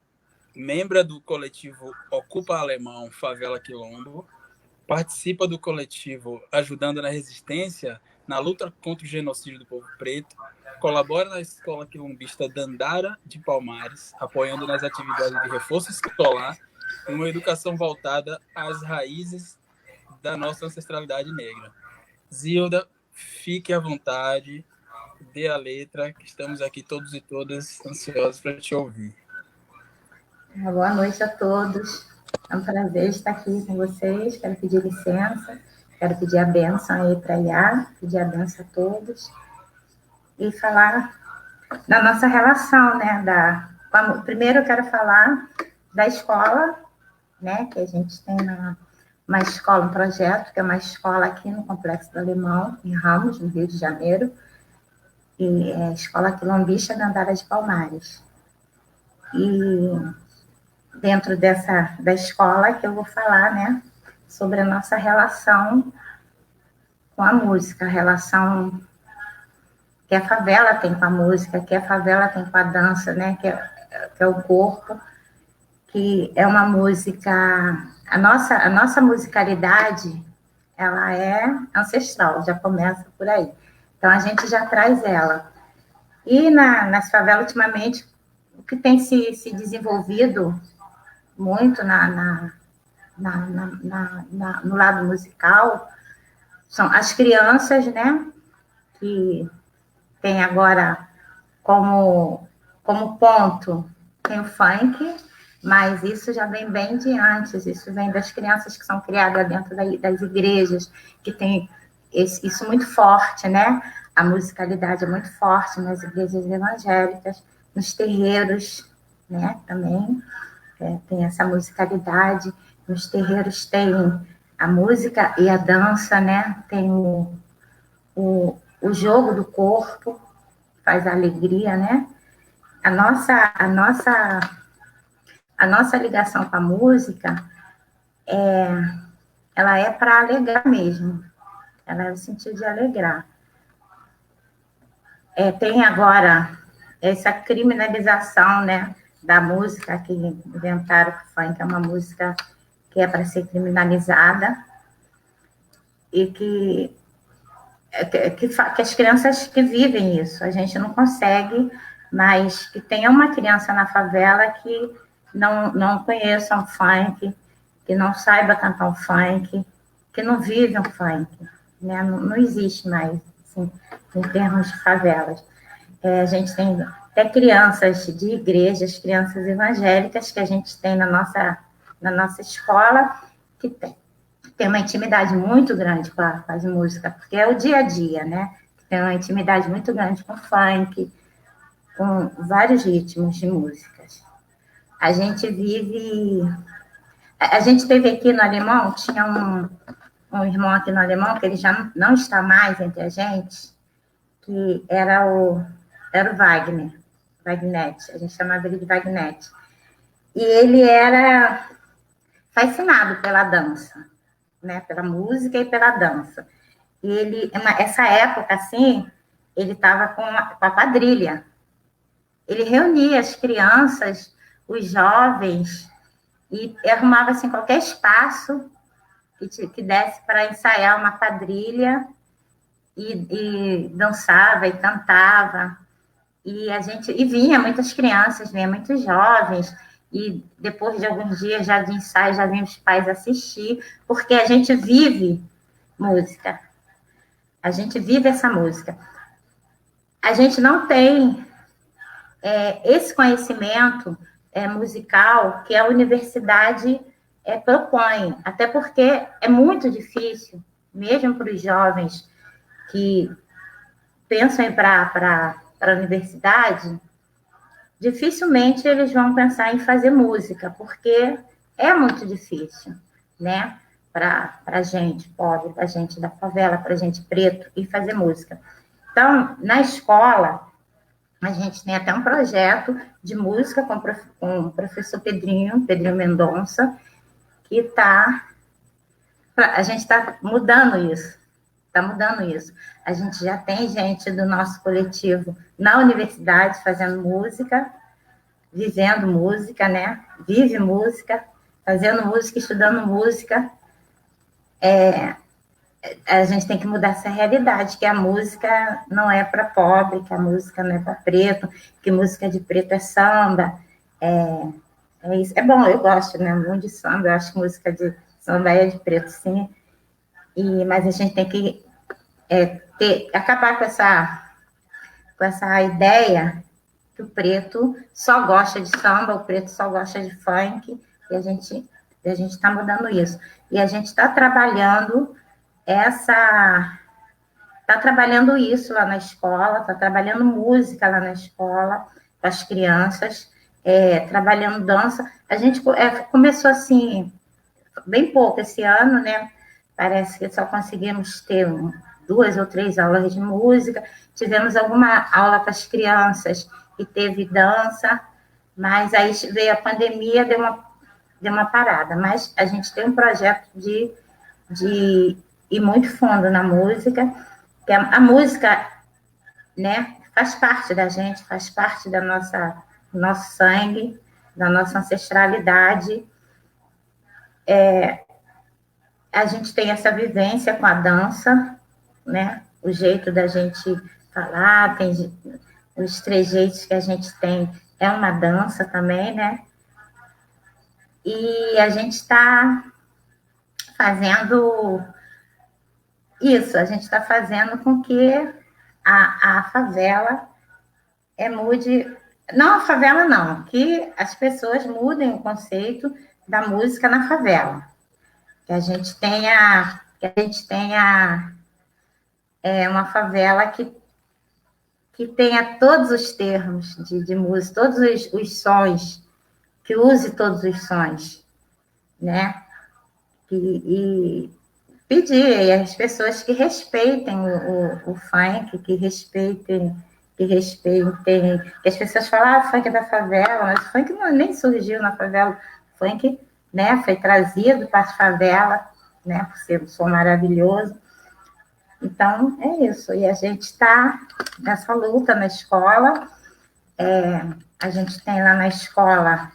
membro do coletivo Ocupa Alemão Favela Quilombo, participa do coletivo Ajudando na Resistência na luta contra o genocídio do povo preto, colabora na escola quilombista Dandara de Palmares, apoiando nas atividades de reforço escolar e uma educação voltada às raízes da nossa ancestralidade negra. Zilda, fique à vontade, dê a letra, que estamos aqui todos e todas ansiosos para te ouvir. Boa noite a todos. É um prazer estar aqui com vocês. Quero pedir licença, quero pedir a bênção aí para a Iá, pedir a bênção a todos e falar da nossa relação, né? Primeiro eu quero falar da escola, né? Que a gente tem uma escola, um projeto, que é uma escola aqui no Complexo do Alemão, em Ramos, no Rio de Janeiro, e é a Escola Quilombista Dandara de Palmares. E dentro da escola que eu vou falar, né, sobre a nossa relação com a música, a relação que a favela tem com a música, que a favela tem com a dança, né, que é o corpo, que é uma música, a nossa musicalidade, ela é ancestral, já começa por aí. Então, a gente já traz ela. E nas favelas, ultimamente, o que tem se desenvolvido muito no lado musical são as crianças, né, que tem agora como ponto, tem o funk, mas isso já vem bem de antes, isso vem das crianças que são criadas dentro das igrejas, que tem isso muito forte, né? A musicalidade é muito forte nas igrejas evangélicas, nos terreiros, né, também. Tem essa musicalidade, nos terreiros tem a música e a dança, né? Tem o jogo do corpo, faz a alegria, né? A nossa ligação com a música, ela é para alegrar mesmo, ela é o sentido de alegrar. Tem agora essa criminalização, né, da música que inventaram que o funk é uma música que é para ser criminalizada e que as crianças que vivem isso, a gente não consegue, mas que tenha uma criança na favela que não conheça um funk, que não saiba cantar um funk, que não vive um funk, né? Não existe mais, assim, em termos de favelas. A gente tem até crianças de igrejas, crianças evangélicas que a gente tem na nossa escola, que tem uma intimidade muito grande com as músicas, porque é o dia a dia, né? Tem uma intimidade muito grande com funk, com vários ritmos de músicas. A gente teve aqui no Alemão, tinha um irmão aqui no Alemão, que ele já não está mais entre a gente, que era o Wagner, Wagnete, a gente chamava ele de Wagnete. E ele era fascinado pela dança, né, pela música e pela dança. E ele, essa época, assim, ele estava com a quadrilha. Ele reunia as crianças, os jovens, e arrumava, assim, qualquer espaço que desse para ensaiar uma quadrilha, e dançava e cantava. E vinha muitas crianças, vinha muitos jovens, e depois de alguns dias já de ensaio, já vinham os pais assistir, porque a gente vive música. A gente vive essa música. A gente não tem esse conhecimento musical que a universidade propõe, até porque é muito difícil, mesmo para os jovens que pensam em ir para a universidade, dificilmente eles vão pensar em fazer música, porque é muito difícil, né? Para a gente pobre, para a gente da favela, para a gente preto, e fazer música. Então, na escola, a gente tem até um projeto de música com o professor Pedrinho Mendonça, que a gente está mudando isso. Está mudando isso. A gente já tem gente do nosso coletivo na universidade fazendo música, vivendo música, né? Vive música, fazendo música, estudando música. A gente tem que mudar essa realidade, que a música não é para pobre, que a música não é para preto, que música de preto é samba. É isso. É bom, eu gosto, né? Muito de samba, eu acho que música de samba é de preto, sim. Mas a gente tem que acabar com essa ideia que o preto só gosta de samba, o preto só gosta de funk, e a gente está mudando isso. E a gente está trabalhando isso lá na escola, está trabalhando música lá na escola, com as crianças, trabalhando dança. A gente começou assim, bem pouco esse ano, né? Parece que só conseguimos ter 2 ou 3 aulas de música, tivemos alguma aula para as crianças e teve dança, mas aí veio a pandemia, deu uma parada. Mas a gente tem um projeto de ir muito fundo na música, que a música, né, faz parte da gente, faz parte do nosso sangue, da nossa ancestralidade. A gente tem essa vivência com a dança, né? O jeito da gente falar, tem os trejeitos que a gente tem, é uma dança também, né? E a gente está fazendo isso, a gente está fazendo com que a favela mude, não a favela não, que as pessoas mudem o conceito da música na favela, que a gente tenha uma favela que tenha todos os termos de música, todos os sons, que use todos os sons, né? E pedir às pessoas que respeitem o funk, que respeitem, que as pessoas falam, funk é da favela, mas o funk nem surgiu na favela, o funk, né, foi trazido para a favela, né, por ser um som maravilhoso. Então, é isso. E a gente está nessa luta na escola. A gente tem lá na escola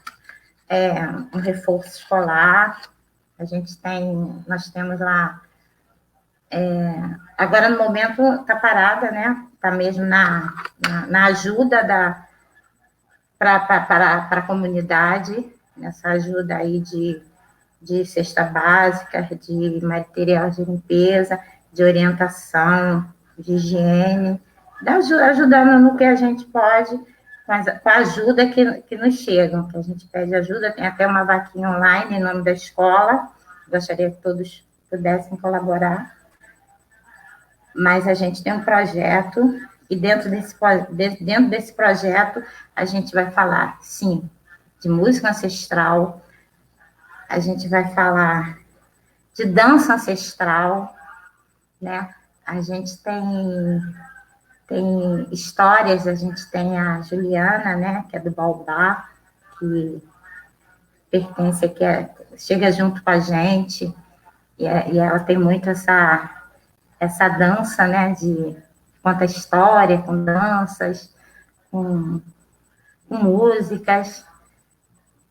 um reforço escolar. Nós temos lá... agora, no momento, está parada, né? Está mesmo na ajuda para a comunidade, nessa ajuda aí de cesta básica, de material de limpeza, de orientação, de higiene, ajudando no que a gente pode, com a ajuda que nos chegam, que a gente pede ajuda, tem até uma vaquinha online em nome da escola, gostaria que todos pudessem colaborar, mas a gente tem um projeto, e dentro desse projeto a gente vai falar, sim, de música ancestral, a gente vai falar de dança ancestral, né? A gente tem histórias, a gente tem a Juliana, né, que é do Baobá, que pertence aqui, chega junto com a gente, e ela tem muito essa dança, né, conta história, com danças, com músicas,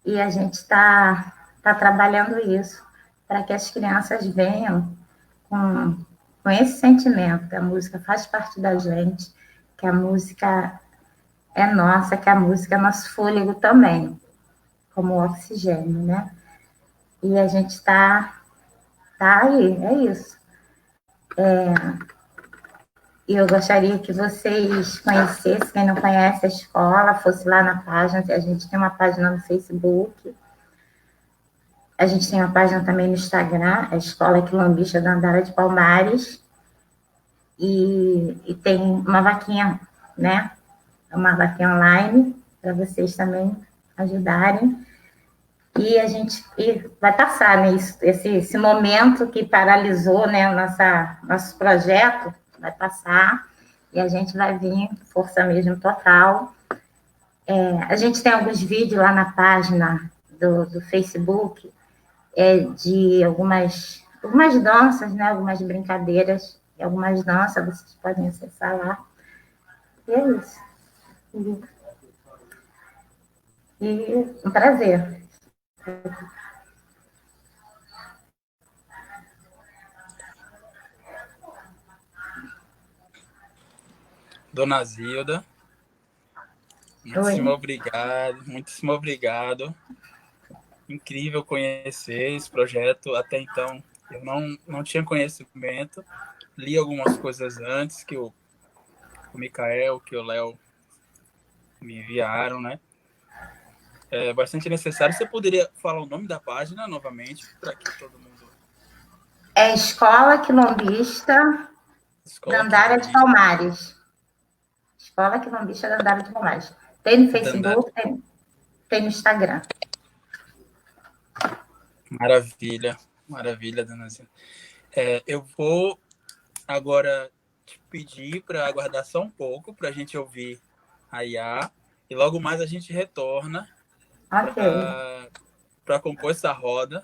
e a gente tá trabalhando isso, para que as crianças venham com esse sentimento, que a música faz parte da gente, que a música é nossa, que a música é nosso fôlego também, como oxigênio, né? E a gente tá aí, é isso. E eu gostaria que vocês conhecessem, quem não conhece a escola, fosse lá na página, a gente tem uma página no Facebook, a gente tem uma página também no Instagram, a Escola Quilombista da Andara de Palmares, e tem uma vaquinha, né? Uma vaquinha online, para vocês também ajudarem. E a gente vai passar, né, esse momento que paralisou, né, nosso projeto, vai passar, e a gente vai vir, força mesmo total. A gente tem alguns vídeos lá na página do Facebook, de algumas danças, né, algumas brincadeiras, algumas danças, vocês podem acessar lá. E é isso. E um prazer. Dona Zilda, muitíssimo obrigado. Incrível conhecer esse projeto. Até então, eu não tinha conhecimento. Li algumas coisas antes que o Mikael, que o Léo me enviaram, né? É bastante necessário. Você poderia falar o nome da página novamente, para que todo mundo... É Escola Quilombista Dandara de Palmares. Escola Quilombista Dandara de Palmares. Tem no Facebook, tem no Instagram. Maravilha, dona Zilda. Eu vou agora te pedir para aguardar só um pouco, para a gente ouvir a Iá, e logo mais a gente retorna para compor essa roda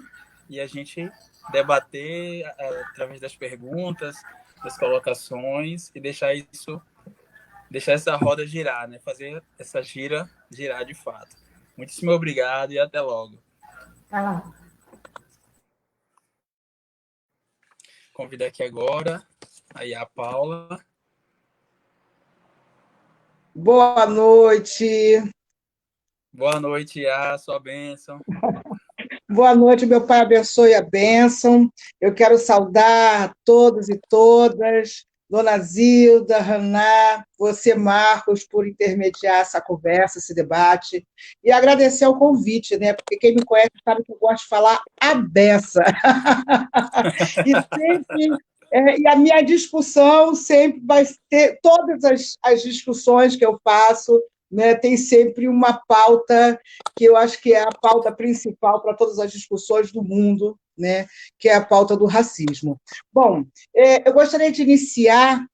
e a gente debater através das perguntas, das colocações, e deixar essa roda girar, né? Fazer essa gira girar de fato. Muitíssimo obrigado e até logo. Tá lá. Convido aqui agora a Paula. Boa noite. Boa noite, Iá, sua bênção. Boa noite, meu Pai abençoe a bênção. Eu quero saudar todos e todas, Dona Zilda, Haná, você, Marcos, por intermediar essa conversa, esse debate, e agradecer o convite, né? Porque quem me conhece sabe que eu gosto de falar a beça. E a minha discussão sempre vai ter, todas as discussões que eu faço, né, tem sempre uma pauta que eu acho que é a pauta principal para todas as discussões do mundo, né, que é a pauta do racismo. Bom, eu gostaria de iniciar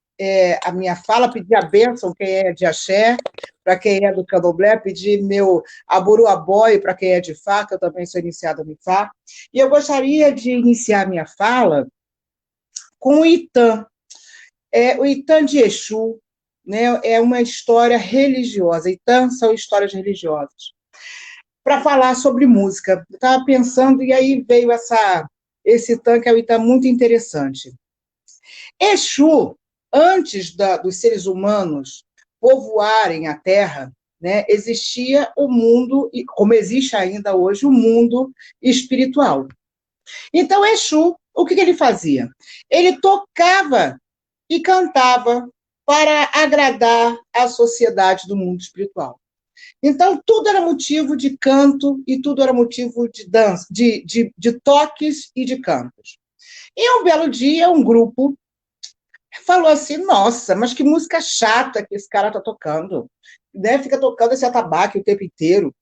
a minha fala, pedir a bênção, quem é de axé, para quem é do candomblé, pedir meu aburu abói para quem é de Ifá, que eu também sou iniciada no Ifá. E eu gostaria de iniciar a minha fala com o Itã. O Itã de Exu, né, é uma história religiosa. Itã são histórias religiosas. Para falar sobre música, eu estava pensando, e aí veio esse Itã, que é o Itã muito interessante. Exu, antes dos seres humanos povoarem a Terra, né, existia o mundo, como existe ainda hoje, o mundo espiritual. Então, Exu, o que ele fazia? Ele tocava e cantava para agradar a sociedade do mundo espiritual. Então, tudo era motivo de canto e tudo era motivo de dança, de toques e de cantos. E um belo dia, um grupo falou assim, nossa, mas que música chata que esse cara está tocando. Né? Fica tocando esse atabaque o tempo inteiro.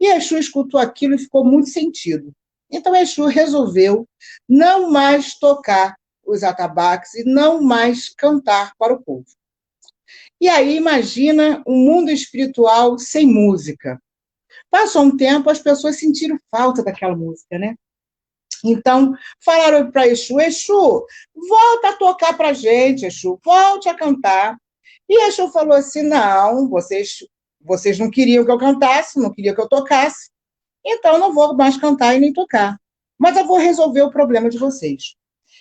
E Exu escutou aquilo e ficou muito sentido. Então, Exu resolveu não mais tocar os atabaques e não mais cantar para o povo. E aí, imagina um mundo espiritual sem música. Passou um tempo, as pessoas sentiram falta daquela música, né? Então, falaram para Exu, Exu, volta a tocar para a gente, Exu, volte a cantar. E Exu falou assim, não, vocês não queriam que eu cantasse, não queriam que eu tocasse, então não vou mais cantar e nem tocar. Mas eu vou resolver o problema de vocês.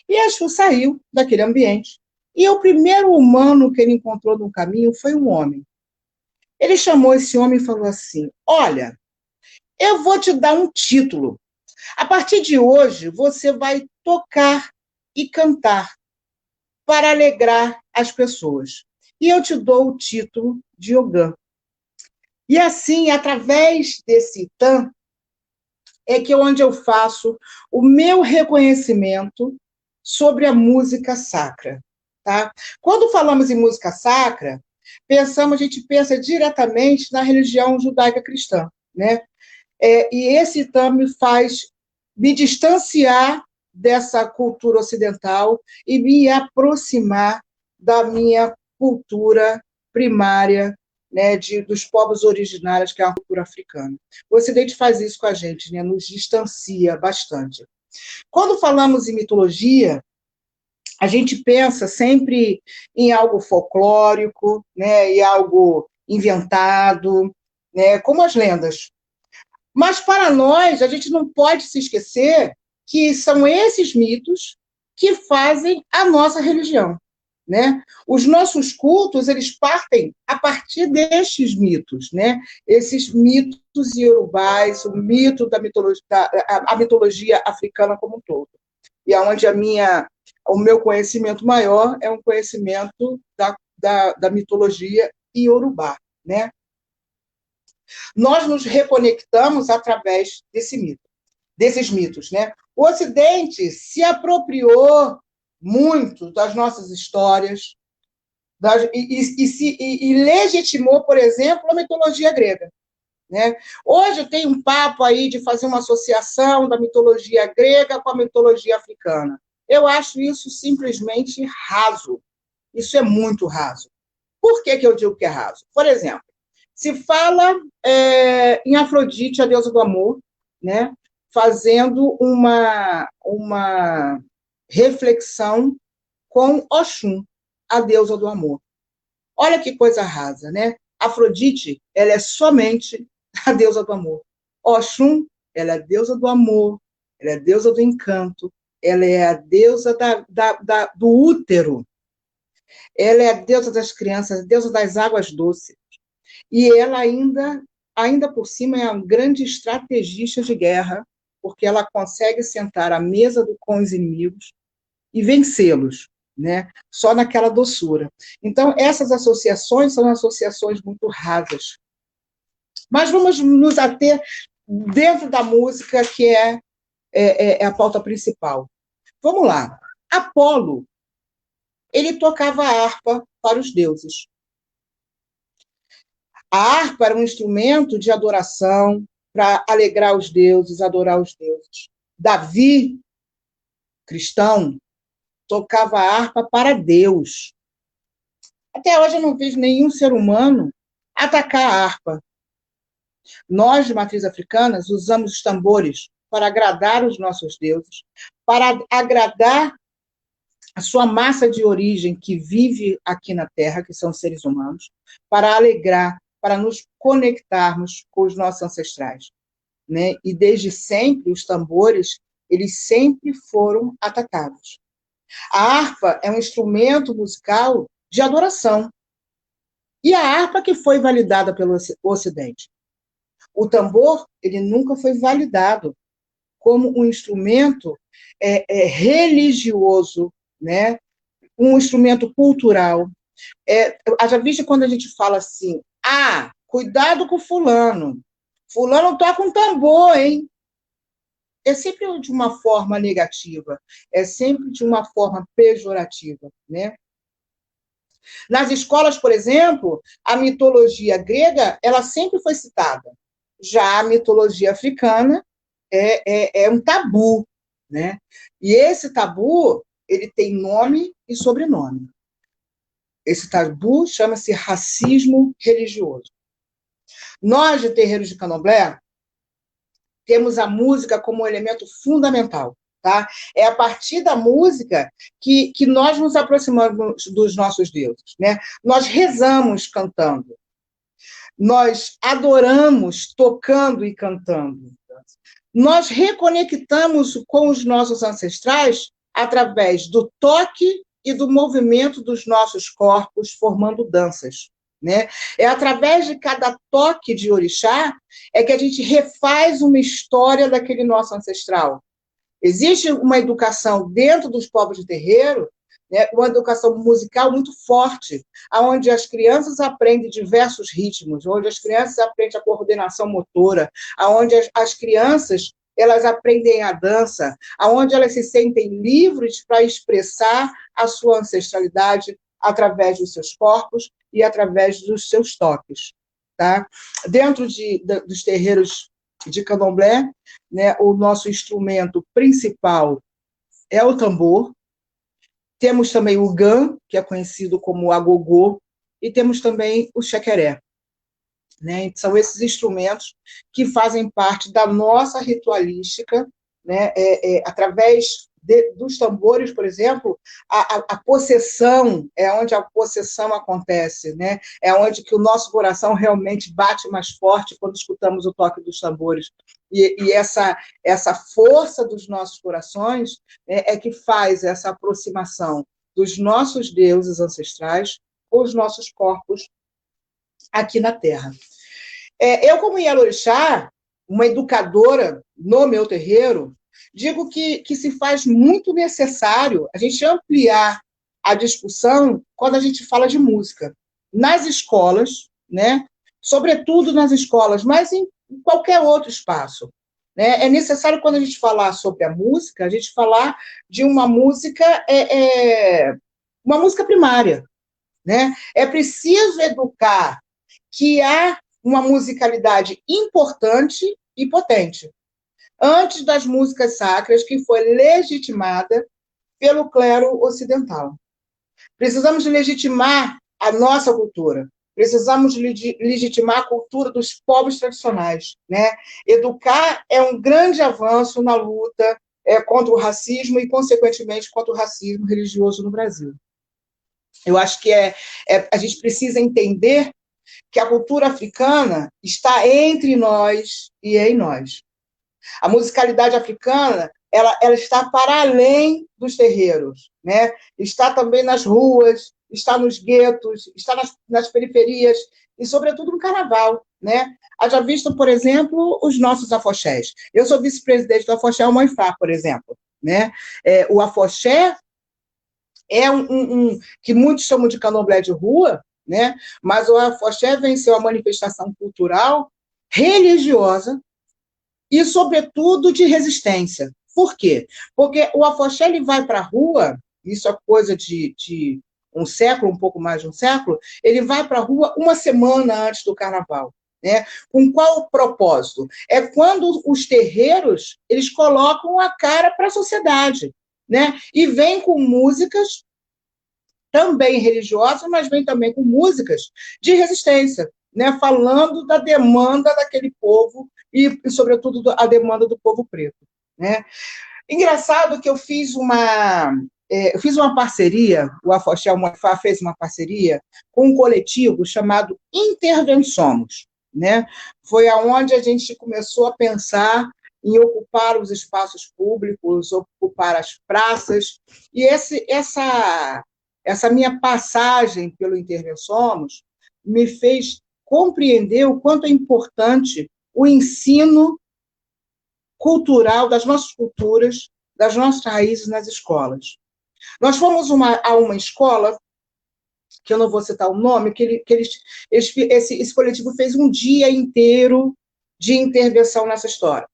E Exu saiu daquele ambiente. E o primeiro humano que ele encontrou no caminho foi um homem. Ele chamou esse homem e falou assim, olha, eu vou te dar um título. A partir de hoje, você vai tocar e cantar para alegrar as pessoas. E eu te dou o título de Ogã. E assim, através desse TAM, é que onde eu faço o meu reconhecimento sobre a música sacra. Tá? Quando falamos em música sacra, a gente pensa diretamente na religião judaica cristã, né? E esse TAM me faz me distanciar dessa cultura ocidental e me aproximar da minha cultura primária, né, dos povos originários, que é a cultura africana. O Ocidente faz isso com a gente, né, nos distancia bastante. Quando falamos em mitologia, a gente pensa sempre em algo folclórico, né, e algo inventado, né, como as lendas. Mas, para nós, a gente não pode se esquecer que são esses mitos que fazem a nossa religião, né? Os nossos cultos, eles partem a partir destes mitos, né? Esses mitos iorubais, o mito da mitologia, a mitologia africana como um todo. E onde o meu conhecimento maior é um conhecimento da mitologia iorubá, né? Nós nos reconectamos através desses mitos, né? O Ocidente se apropriou muito das nossas histórias e legitimou, por exemplo, a mitologia grega, né? Hoje tem um papo aí de fazer uma associação da mitologia grega com a mitologia africana. Eu acho isso simplesmente raso. Isso é muito raso. Por que eu digo que é raso? Por exemplo, se fala em Afrodite, a deusa do amor, né? Fazendo uma reflexão com Oxum, a deusa do amor. Olha que coisa rasa, né? Afrodite, ela é somente a deusa do amor. Oxum, ela é a deusa do amor, ela é a deusa do encanto, ela é a deusa do útero, ela é a deusa das crianças, a deusa das águas doces. E ela ainda por cima é uma grande estrategista de guerra, porque ela consegue sentar à mesa com os inimigos e vencê-los, né? Só naquela doçura. Então, essas associações são associações muito rasas. Mas vamos nos ater dentro da música, que é a pauta principal. Vamos lá. Apolo, ele tocava harpa para os deuses. A harpa era um instrumento de adoração para alegrar os deuses, adorar os deuses. Davi, cristão, tocava a harpa para Deus. Até hoje eu não vejo nenhum ser humano atacar a harpa. Nós, de matriz africana, usamos os tambores para agradar os nossos deuses, para agradar a sua massa de origem que vive aqui na Terra, que são os seres humanos, para alegrar, para nos conectarmos com os nossos ancestrais, né? E desde sempre, os tambores, eles sempre foram atacados. A harpa é um instrumento musical de adoração. E a harpa que foi validada pelo Ocidente. O tambor, ele nunca foi validado como um instrumento religioso, né? Um instrumento cultural. Já visto quando a gente fala assim, cuidado com fulano toca um tambor, hein? É sempre de uma forma negativa, é sempre de uma forma pejorativa, né? Nas escolas, por exemplo, a mitologia grega, ela sempre foi citada. Já a mitologia africana é um tabu, né? E esse tabu, ele tem nome e sobrenome. Esse tabu chama-se racismo religioso. Nós, de terreiros de candomblé, temos a música como um elemento fundamental. Tá? É a partir da música que nós nos aproximamos dos nossos deuses. Né? Nós rezamos cantando, nós adoramos tocando e cantando. Nós reconectamos com os nossos ancestrais através do toque e do movimento dos nossos corpos, formando danças. Né? É através de cada toque de orixá é que a gente refaz uma história daquele nosso ancestral. Existe uma educação dentro dos povos de terreiro, né, uma educação musical muito forte, onde as crianças aprendem diversos ritmos, onde as crianças aprendem a coordenação motora, onde as crianças elas aprendem a dança, onde elas se sentem livres para expressar a sua ancestralidade através dos seus corpos e através dos seus toques. Tá? Dentro dos terreiros de candomblé, né, o nosso instrumento principal é o tambor, temos também o gan, que é conhecido como agogô, e temos também o xequeré. Né? São esses instrumentos que fazem parte da nossa ritualística, né? Através dos tambores, por exemplo, a possessão é onde a possessão acontece, né? É onde que o nosso coração realmente bate mais forte quando escutamos o toque dos tambores. E essa força dos nossos corações, né, é que faz essa aproximação dos nossos deuses ancestrais com os nossos corpos aqui na Terra. Eu, como Ialorixá, uma educadora no meu terreiro, digo que se faz muito necessário a gente ampliar a discussão quando a gente fala de música. Nas escolas, né? Sobretudo nas escolas, mas em qualquer outro espaço. Né? É necessário, quando a gente falar sobre a música, a gente falar de uma música primária. Né? É preciso educar que há uma musicalidade importante e potente, antes das músicas sacras, que foi legitimada pelo clero ocidental. Precisamos legitimar a nossa cultura, precisamos legitimar a cultura dos povos tradicionais. Né? Educar é um grande avanço na luta contra o racismo e, consequentemente, contra o racismo religioso no Brasil. Eu acho que a gente precisa entender que a cultura africana está entre nós e em nós. A musicalidade africana ela está para além dos terreiros, né? Está também nas ruas, está nos guetos, está nas periferias e, sobretudo, no carnaval. Né? Haja visto, por exemplo, os nossos afoxés. Eu sou vice-presidente do Afoxé Almoifá, por exemplo. Né? O afoxé é que muitos chamam de candomblé de rua, né? Mas o afoxé vem ser uma manifestação cultural, religiosa e, sobretudo, de resistência. Por quê? Porque o afoxé ele vai para a rua, isso é coisa de um século, um pouco mais de um século, ele vai para a rua uma semana antes do carnaval. Né? Com qual propósito? É quando os terreiros eles colocam a cara para a sociedade. Né? E vem com músicas também religiosas, mas vem também com músicas de resistência, né? Falando da demanda daquele povo e, sobretudo, a demanda do povo preto. Né? Engraçado que eu fiz uma parceria, o Afoxé Almoifá fez uma parceria com um coletivo chamado Intervensomos. Né? Foi aonde a gente começou a pensar em ocupar os espaços públicos, ocupar as praças, e essa minha passagem pelo Intervensomos me fez compreender o quanto é importante o ensino cultural das nossas culturas, das nossas raízes nas escolas. Nós fomos a uma escola, que eu não vou citar o nome, que esse coletivo fez um dia inteiro de intervenção nessa escola.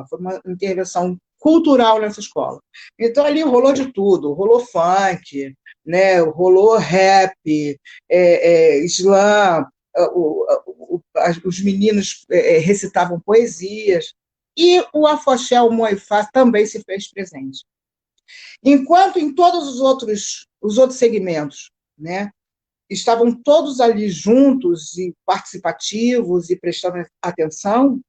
Foi uma intervenção cultural nessa escola. Então, ali rolou de tudo. Rolou funk, né? Rolou rap, slam, os meninos recitavam poesias, e o Afoxé Almoifá também se fez presente. Enquanto em todos os outros segmentos, né, estavam todos ali juntos e participativos e prestando atenção,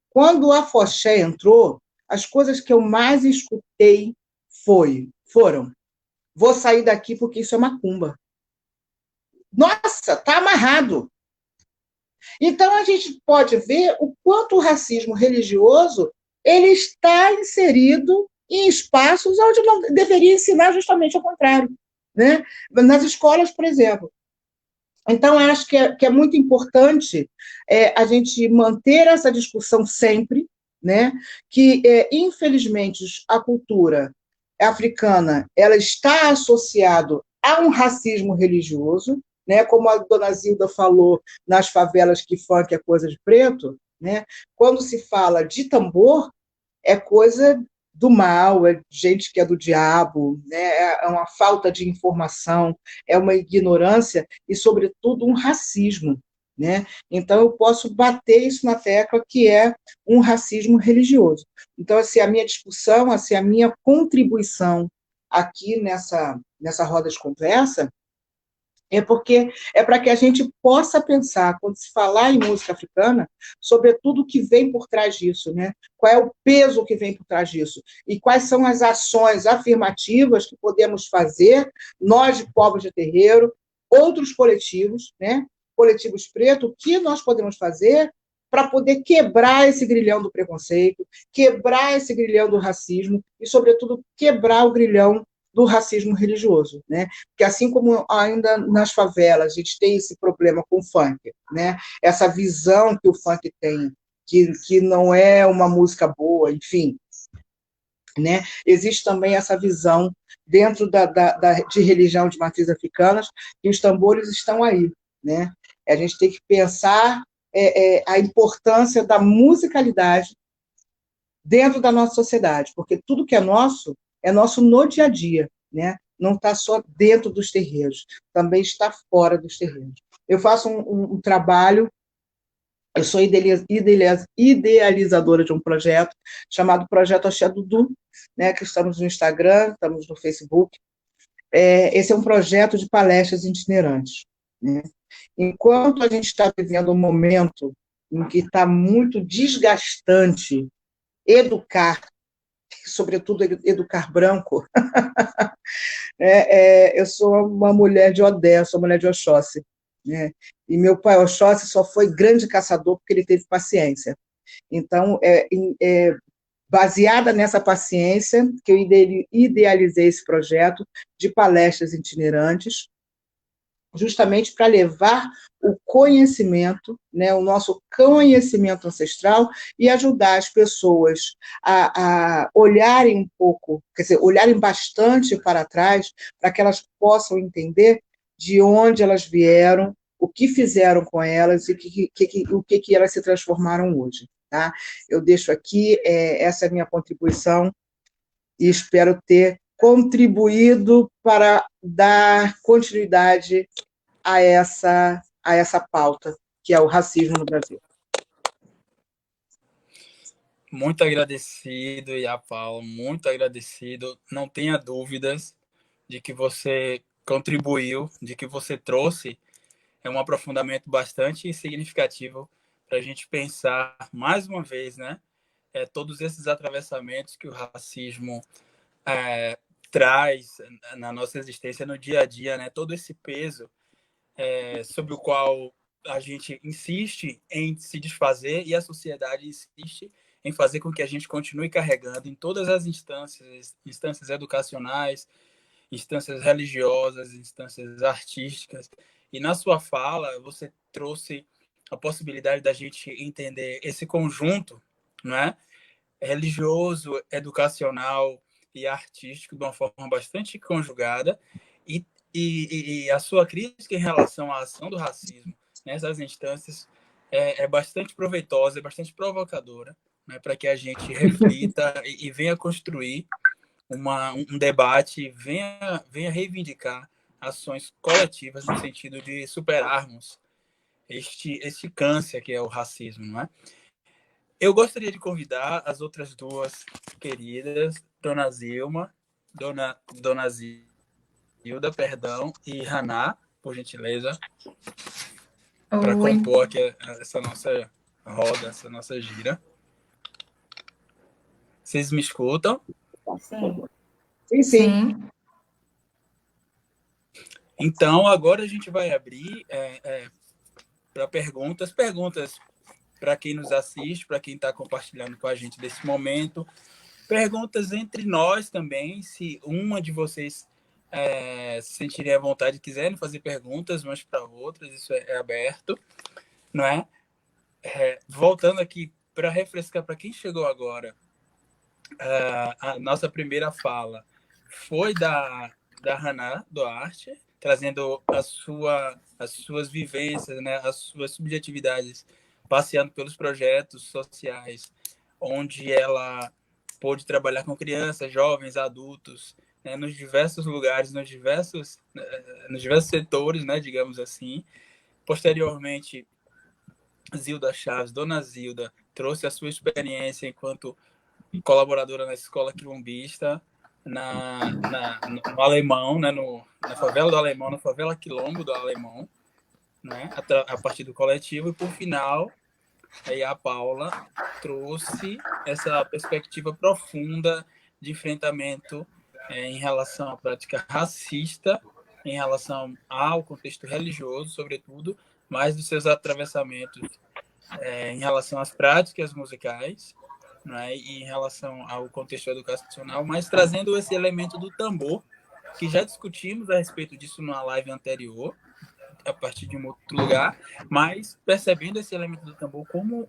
quando o Afoxé entrou, as coisas que eu mais escutei foram: vou sair daqui porque isso é macumba. Nossa, está amarrado. Então, a gente pode ver o quanto o racismo religioso ele está inserido em espaços onde não deveria ensinar justamente ao contrário, né? Nas escolas, por exemplo. Então, acho que é muito importante a gente manter essa discussão sempre, né? Que, infelizmente, a cultura africana ela está associada a um racismo religioso, né? Como a dona Zilda falou nas favelas que funk é coisa de preto, né? Quando se fala de tambor, é coisa do mal, é gente que é do diabo, né? É uma falta de informação, é uma ignorância e, sobretudo, um racismo. Né? Então, eu posso bater isso na tecla que é um racismo religioso. Então, assim, a minha discussão, assim, a minha contribuição aqui nessa roda de conversa é porque é para que a gente possa pensar, quando se falar em música africana, sobre tudo que vem por trás disso, né? Qual é o peso que vem por trás disso e quais são as ações afirmativas que podemos fazer, nós de povos de terreiro, outros coletivos, né? Coletivos pretos, o que nós podemos fazer para poder quebrar esse grilhão do preconceito, quebrar esse grilhão do racismo e, sobretudo, quebrar o grilhão do racismo religioso, né? Porque assim como ainda nas favelas a gente tem esse problema com o funk, né? Essa visão que o funk tem, que não é uma música boa, enfim, né? Existe também essa visão dentro de religião de matriz africanas que os tambores estão aí, né? A gente tem que pensar a importância da musicalidade dentro da nossa sociedade, porque tudo que é nosso no dia a dia, né? Não está só dentro dos terreiros, também está fora dos terreiros. Eu faço um trabalho, eu sou idealizadora de um projeto chamado Projeto Axé Dudu, né? Que estamos no Instagram, estamos no Facebook. Esse é um projeto de palestras itinerantes, né? Enquanto a gente está vivendo um momento em que está muito desgastante educar, sobretudo educar branco, eu sou uma mulher de Odé, sou mulher de Oxóssi, né? E meu pai Oxóssi só foi grande caçador porque ele teve paciência. Então, baseada nessa paciência, que eu idealizei esse projeto de palestras itinerantes, justamente para levar o conhecimento, né, o nosso conhecimento ancestral e ajudar as pessoas a olharem um pouco, quer dizer, olharem bastante para trás, para que elas possam entender de onde elas vieram, o que fizeram com elas e o que elas se transformaram hoje. Tá? Eu deixo aqui, essa é a minha contribuição e espero ter contribuído para dar continuidade a essa pauta, que é o racismo no Brasil. Muito agradecido, Paula, muito agradecido. Não tenha dúvidas de que você contribuiu, de que você trouxe um aprofundamento bastante significativo para a gente pensar, mais uma vez, né, todos esses atravessamentos que o racismo traz na nossa existência no dia a dia, né, todo esse peso sobre o qual a gente insiste em se desfazer e a sociedade insiste em fazer com que a gente continue carregando em todas as instâncias educacionais, instâncias religiosas, instâncias artísticas. E na sua fala, você trouxe a possibilidade da gente entender esse conjunto, né, religioso, educacional e artístico de uma forma bastante conjugada, e a sua crítica em relação à ação do racismo nessas instâncias é bastante proveitosa, é bastante provocadora, né, para que a gente reflita e venha construir um debate, venha reivindicar ações coletivas no sentido de superarmos este câncer que é o racismo, não é? Eu gostaria de convidar as outras duas queridas, Dona Zilma, Dona Zilda, perdão, e Haná, por gentileza, para compor aqui essa nossa roda, essa nossa gira. Vocês me escutam? Sim. Sim, sim. Sim. Então, agora a gente vai abrir para perguntas para quem nos assiste, para quem está compartilhando com a gente nesse momento. Perguntas entre nós também, se uma de vocês se sentirem à vontade e quiserem fazer perguntas umas para outras, isso é aberto, não é? Voltando aqui para refrescar para quem chegou agora, a nossa primeira fala foi da Haná Duarte, trazendo as suas vivências, né, as suas subjetividades, passeando pelos projetos sociais, onde ela pôde trabalhar com crianças, jovens, adultos, né, nos diversos lugares, nos diversos setores, né, digamos assim. Posteriormente, Zilda Chaves, Dona Zilda, trouxe a sua experiência enquanto colaboradora na escola quilombista, no Alemão, né, na favela do Alemão, na favela Quilombo do Alemão, né, a partir do coletivo. E, por final, aí a Paula trouxe essa perspectiva profunda de enfrentamento em relação à prática racista, em relação ao contexto religioso, sobretudo, mas dos seus atravessamentos em relação às práticas musicais, né, e em relação ao contexto educacional, mas trazendo esse elemento do tambor, que já discutimos a respeito disso numa live anterior, a partir de um outro lugar, mas percebendo esse elemento do tambor como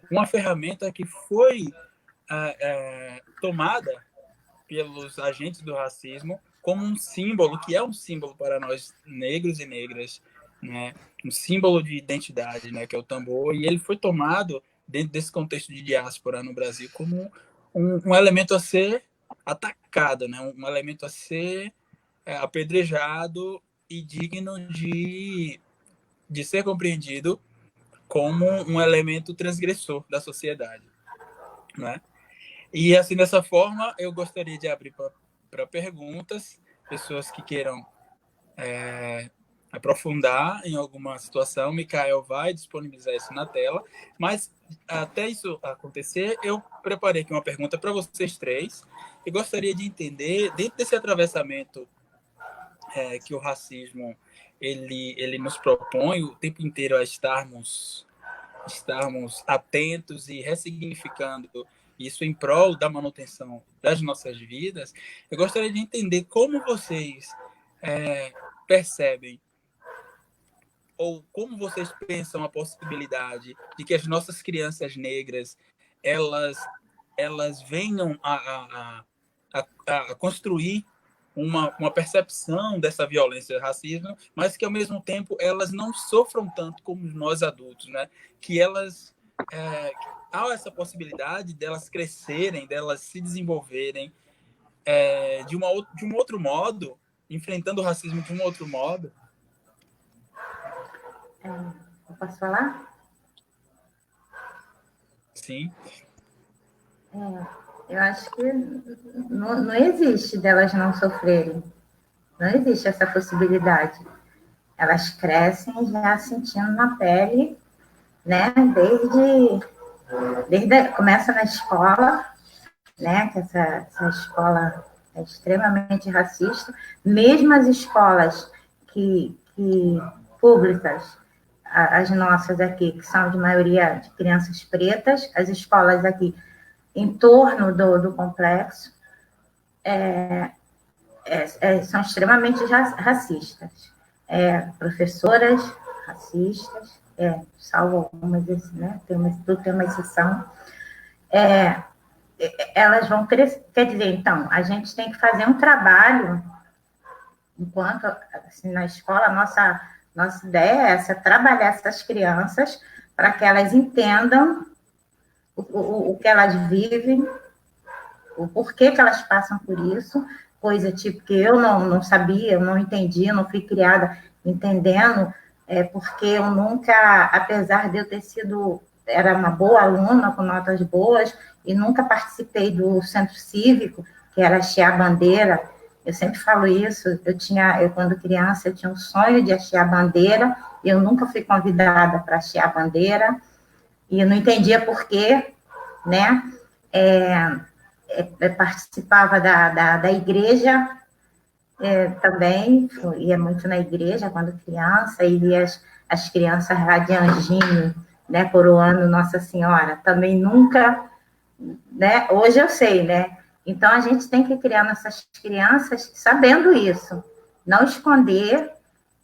uma ferramenta que foi tomada pelos agentes do racismo como um símbolo, que é um símbolo para nós negros e negras, né? Um símbolo de identidade, né? Que é o tambor, e ele foi tomado dentro desse contexto de diáspora no Brasil como um elemento a ser atacado, né? Um elemento a ser apedrejado e digno de ser compreendido como um elemento transgressor da sociedade, né? E assim, dessa forma, eu gostaria de abrir para perguntas, pessoas que queiram aprofundar em alguma situação. Mikael vai disponibilizar isso na tela, mas até isso acontecer, eu preparei aqui uma pergunta para vocês três e gostaria de entender, dentro desse atravessamento que o racismo ele nos propõe o tempo inteiro a estarmos atentos e ressignificando isso em prol da manutenção das nossas vidas, eu gostaria de entender como vocês percebem ou como vocês pensam a possibilidade de que as nossas crianças negras elas venham a construir uma percepção dessa violência racista, mas que, ao mesmo tempo, elas não sofram tanto como nós adultos, né? Que elas... há essa possibilidade delas crescerem, delas se desenvolverem de um outro modo, enfrentando o racismo de um outro modo. Eu posso falar? Sim. Eu acho que não existe delas não sofrerem. Não existe essa possibilidade. Elas crescem já sentindo na pele, né? Começa na escola, né? Que essa escola é extremamente racista. Mesmo as escolas públicas, as nossas aqui, que são de maioria de crianças pretas, as escolas aqui em torno do complexo são extremamente racistas. Professoras racistas, salvo algumas, né? Tem uma exceção. Elas vão crescer. Quer dizer, então, a gente tem que fazer um trabalho, enquanto assim, na escola, nossa ideia é essa, trabalhar essas crianças para que elas entendam o que elas vivem, o porquê que elas passam por isso, coisa tipo que eu não sabia, eu não entendi, eu não fui criada entendendo, porque eu nunca, apesar de eu ter era uma boa aluna, com notas boas, e nunca participei do centro cívico, que era hastear bandeira. Eu sempre falo isso, eu quando criança, eu tinha um sonho de hastear bandeira, e eu nunca fui convidada para hastear bandeira, e eu não entendia por quê, né? participava da igreja também, ia muito na igreja quando criança, e via as crianças lá de anjinho, né, coroando Nossa Senhora. Também nunca, né, hoje eu sei, né? Então, a gente tem que criar nossas crianças sabendo isso, não esconder.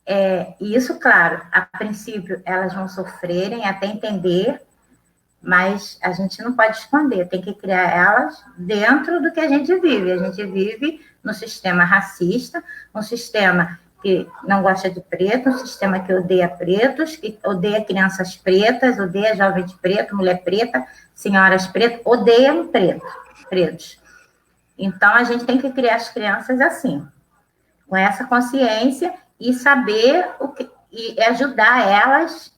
E isso, claro, a princípio elas vão sofrerem até entender, mas a gente não pode esconder, tem que criar elas dentro do que a gente vive. A gente vive no sistema racista, um sistema que não gosta de preto, um sistema que odeia pretos, que odeia crianças pretas, odeia jovem de preto, mulher preta, senhoras pretas, odeiam pretos. Então, a gente tem que criar as crianças assim, com essa consciência e saber e ajudar elas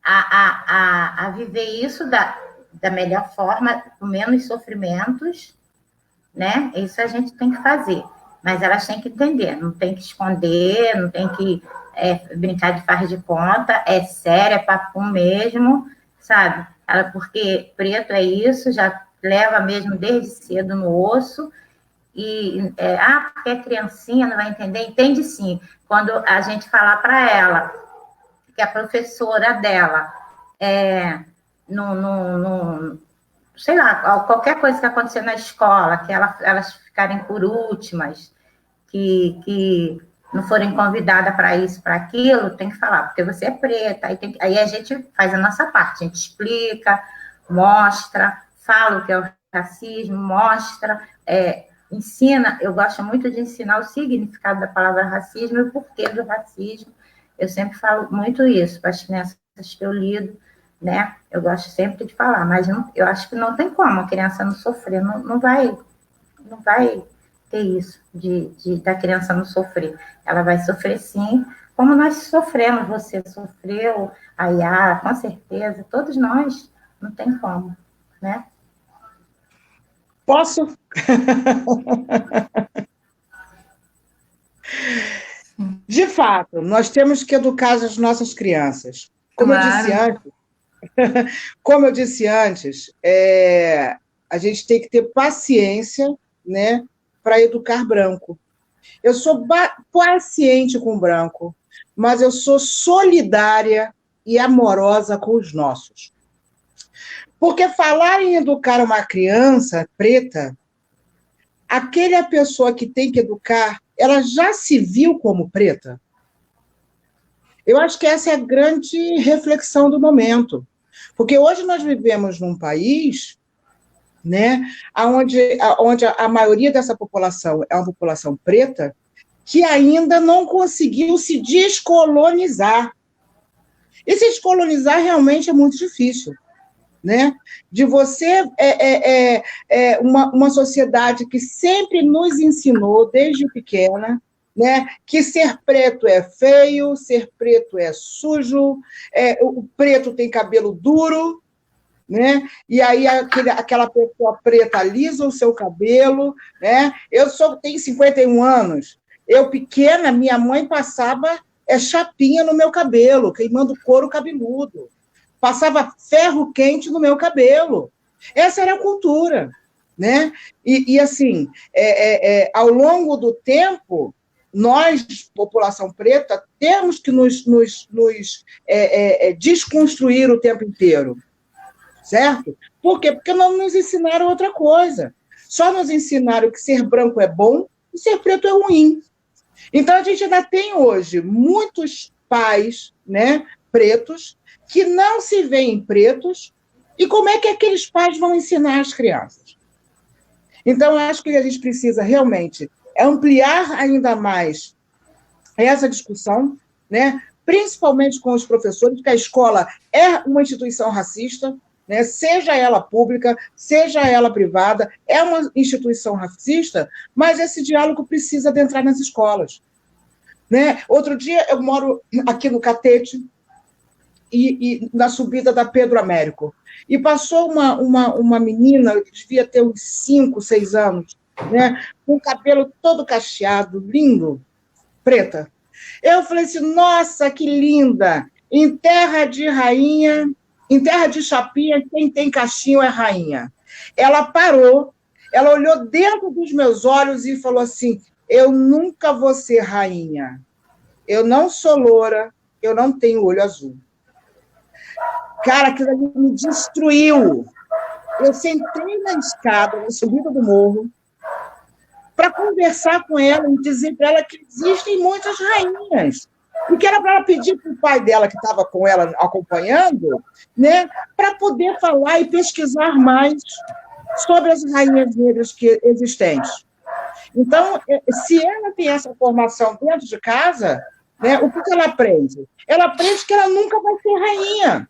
a viver isso da melhor forma, com menos sofrimentos, né? Isso a gente tem que fazer. Mas elas têm que entender, não tem que esconder, não tem que brincar de faz de conta, é sério, é papo mesmo, sabe? Porque preto é isso, já leva mesmo desde cedo no osso, porque é criancinha, não vai entender? Entende sim. Quando a gente falar para ela que a professora dela sei lá, qualquer coisa que acontecer na escola, que elas ficarem por últimas, que não forem convidadas para isso, para aquilo, tem que falar, porque você é preta, aí a gente faz a nossa parte, a gente explica, mostra, fala o que é o racismo, mostra, ensina. Eu gosto muito de ensinar o significado da palavra racismo e o porquê do racismo. Eu sempre falo muito isso para as crianças que eu lido, né? Eu gosto sempre de falar, mas eu acho que não tem como a criança não sofrer, não vai ter isso da criança não sofrer. Ela vai sofrer sim, como nós sofremos, você sofreu, a Iá, com certeza, todos nós, não tem como, né? Posso? De fato, nós temos que educar as nossas crianças. Como eu disse antes, a gente tem que ter paciência, né, para educar branco. Eu sou paciente com branco, mas eu sou solidária e amorosa com os nossos. Porque falar em educar uma criança preta, aquela pessoa que tem que educar, ela já se viu como preta? Eu acho que essa é a grande reflexão do momento. Porque hoje nós vivemos num país, né, onde a maioria dessa população é uma população preta, que ainda não conseguiu se descolonizar. E se descolonizar realmente é muito difícil, né? De você uma sociedade que sempre nos ensinou, desde pequena, né, que ser preto é feio, ser preto é sujo, o preto tem cabelo duro, né? E aí aquela pessoa preta alisa o seu cabelo, né? Eu tenho 51 anos, eu pequena, minha mãe passava chapinha no meu cabelo, queimando couro cabeludo, passava ferro quente no meu cabelo. Essa era a cultura, né? E assim, ao longo do tempo, nós, população preta, temos que nos desconstruir o tempo inteiro, certo? Por quê? Porque não nos ensinaram outra coisa. Só nos ensinaram que ser branco é bom e ser preto é ruim. Então, a gente ainda tem hoje muitos pais, né, pretos, que não se veem pretos, e como é que aqueles pais vão ensinar as crianças? Então, eu acho que a gente precisa realmente ampliar ainda mais essa discussão, né? Principalmente com os professores, porque a escola é uma instituição racista, né? Seja ela pública, seja ela privada, é uma instituição racista, mas esse diálogo precisa adentrar nas escolas, né? Outro dia, eu moro aqui no Catete, e na subida da Pedro Américo, e passou uma menina, que devia ter uns 5, 6 anos, né, com o cabelo todo cacheado, lindo, preta. Eu falei assim, nossa, que linda! Em terra de rainha, em terra de chapinha, quem tem cachinho é rainha. Ela parou, ela olhou dentro dos meus olhos e falou assim: eu nunca vou ser rainha. Eu não sou loura, eu não tenho olho azul. Cara, aquilo ali me destruiu. Eu sentei na escada, na subida do morro, para conversar com ela e dizer para ela que existem muitas rainhas. E que era para ela pedir para o pai dela, que estava com ela acompanhando, né, para poder falar e pesquisar mais sobre as rainhas negras existentes. Então, se ela tem essa formação dentro de casa, né, o que ela aprende? Ela aprende que ela nunca vai ser rainha.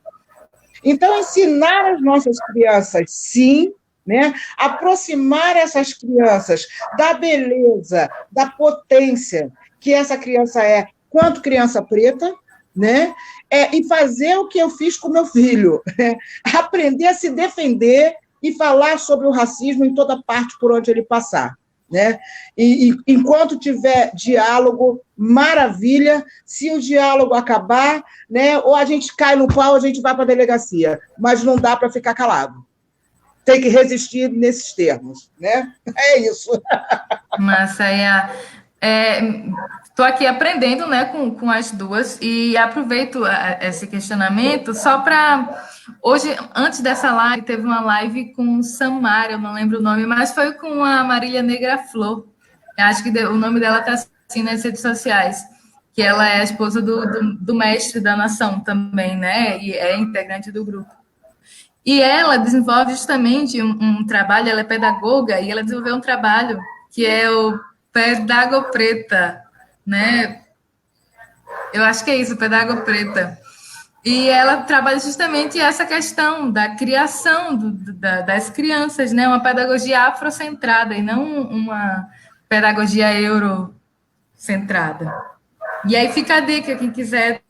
Então, ensinar as nossas crianças, sim, né, aproximar essas crianças da beleza, da potência que essa criança é, quanto criança preta, né, e fazer o que eu fiz com meu filho, né, aprender a se defender e falar sobre o racismo em toda parte por onde ele passar. Né? E enquanto tiver diálogo, maravilha. Se o diálogo acabar, né, ou a gente cai no pau, ou a gente vai para a delegacia, mas não dá para ficar calado. Tem que resistir nesses termos, né? É isso. Massa, estou aqui aprendendo, né, com as duas e aproveito esse questionamento só para... Hoje, antes dessa live, teve uma live com Samara, eu não lembro o nome, mas foi com a Marília Negra Flor. Eu acho que o nome dela está assim nas redes sociais, que ela é a esposa do mestre da nação também, né? E é integrante do grupo. E ela desenvolve justamente um trabalho, ela é pedagoga, e ela desenvolveu um trabalho que é o Pedago Preta, né? Eu acho que é isso, Pedago Preta. E ela trabalha justamente essa questão da criação das crianças, né? Uma pedagogia afrocentrada e não uma pedagogia eurocentrada. E aí fica a dica, quem quiser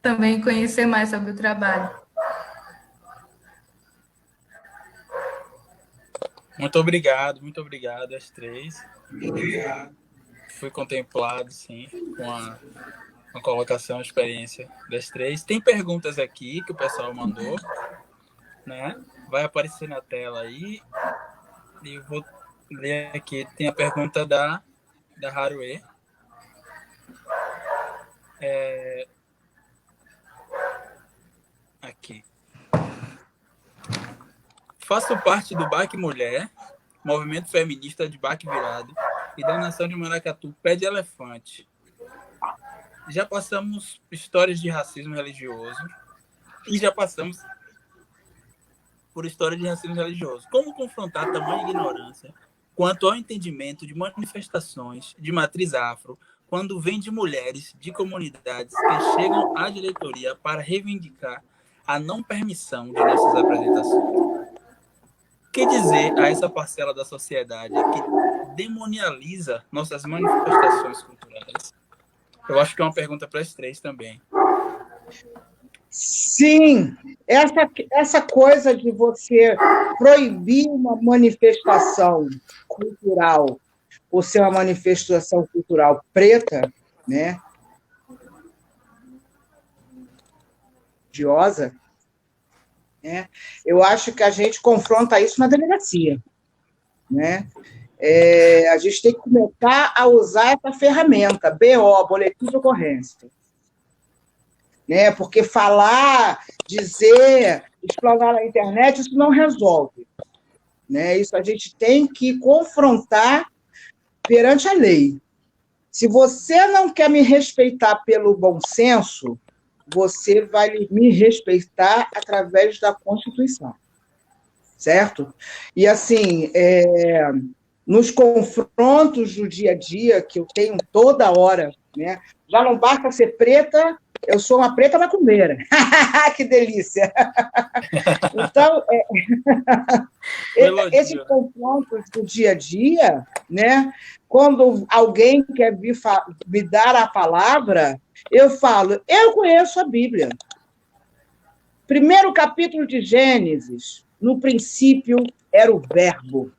também conhecer mais sobre o trabalho. Muito obrigado às três. Fui contemplado, sim, com a colocação, a experiência das três. Tem perguntas aqui que o pessoal mandou, né? Vai aparecer na tela aí. E eu vou ler aqui. Tem a pergunta da Haruê. Aqui. Faço parte do BAC Mulher, movimento feminista de BAC Virado, e da Nação de Maracatu, Pé de Elefante. Já passamos histórias de racismo religioso e já passamos por histórias de racismo religioso. Como confrontar tamanha ignorância quanto ao entendimento de manifestações de matriz afro quando vem de mulheres de comunidades que chegam à diretoria para reivindicar a não permissão de nossas apresentações? O que dizer a essa parcela da sociedade que demonializa nossas manifestações culturais? Eu acho que é uma pergunta para as três também. Sim, essa coisa de você proibir uma manifestação cultural por ser uma manifestação cultural preta, né, religiosa, né, eu acho que a gente confronta isso na delegacia, né? A gente tem que começar a usar essa ferramenta, BO, Boletim de Ocorrência. Né? Porque falar, dizer, explanar na internet, isso não resolve. Né? Isso a gente tem que confrontar perante a lei. Se você não quer me respeitar pelo bom senso, você vai me respeitar através da Constituição. Certo? E, assim, nos confrontos do dia a dia, que eu tenho toda hora, né? Já não basta ser preta, eu sou uma preta macumbeira. Que delícia! Então, esses confrontos do dia a dia, né? Quando alguém quer me dar a palavra, eu falo, eu conheço a Bíblia. Primeiro capítulo de Gênesis, no princípio era o Verbo.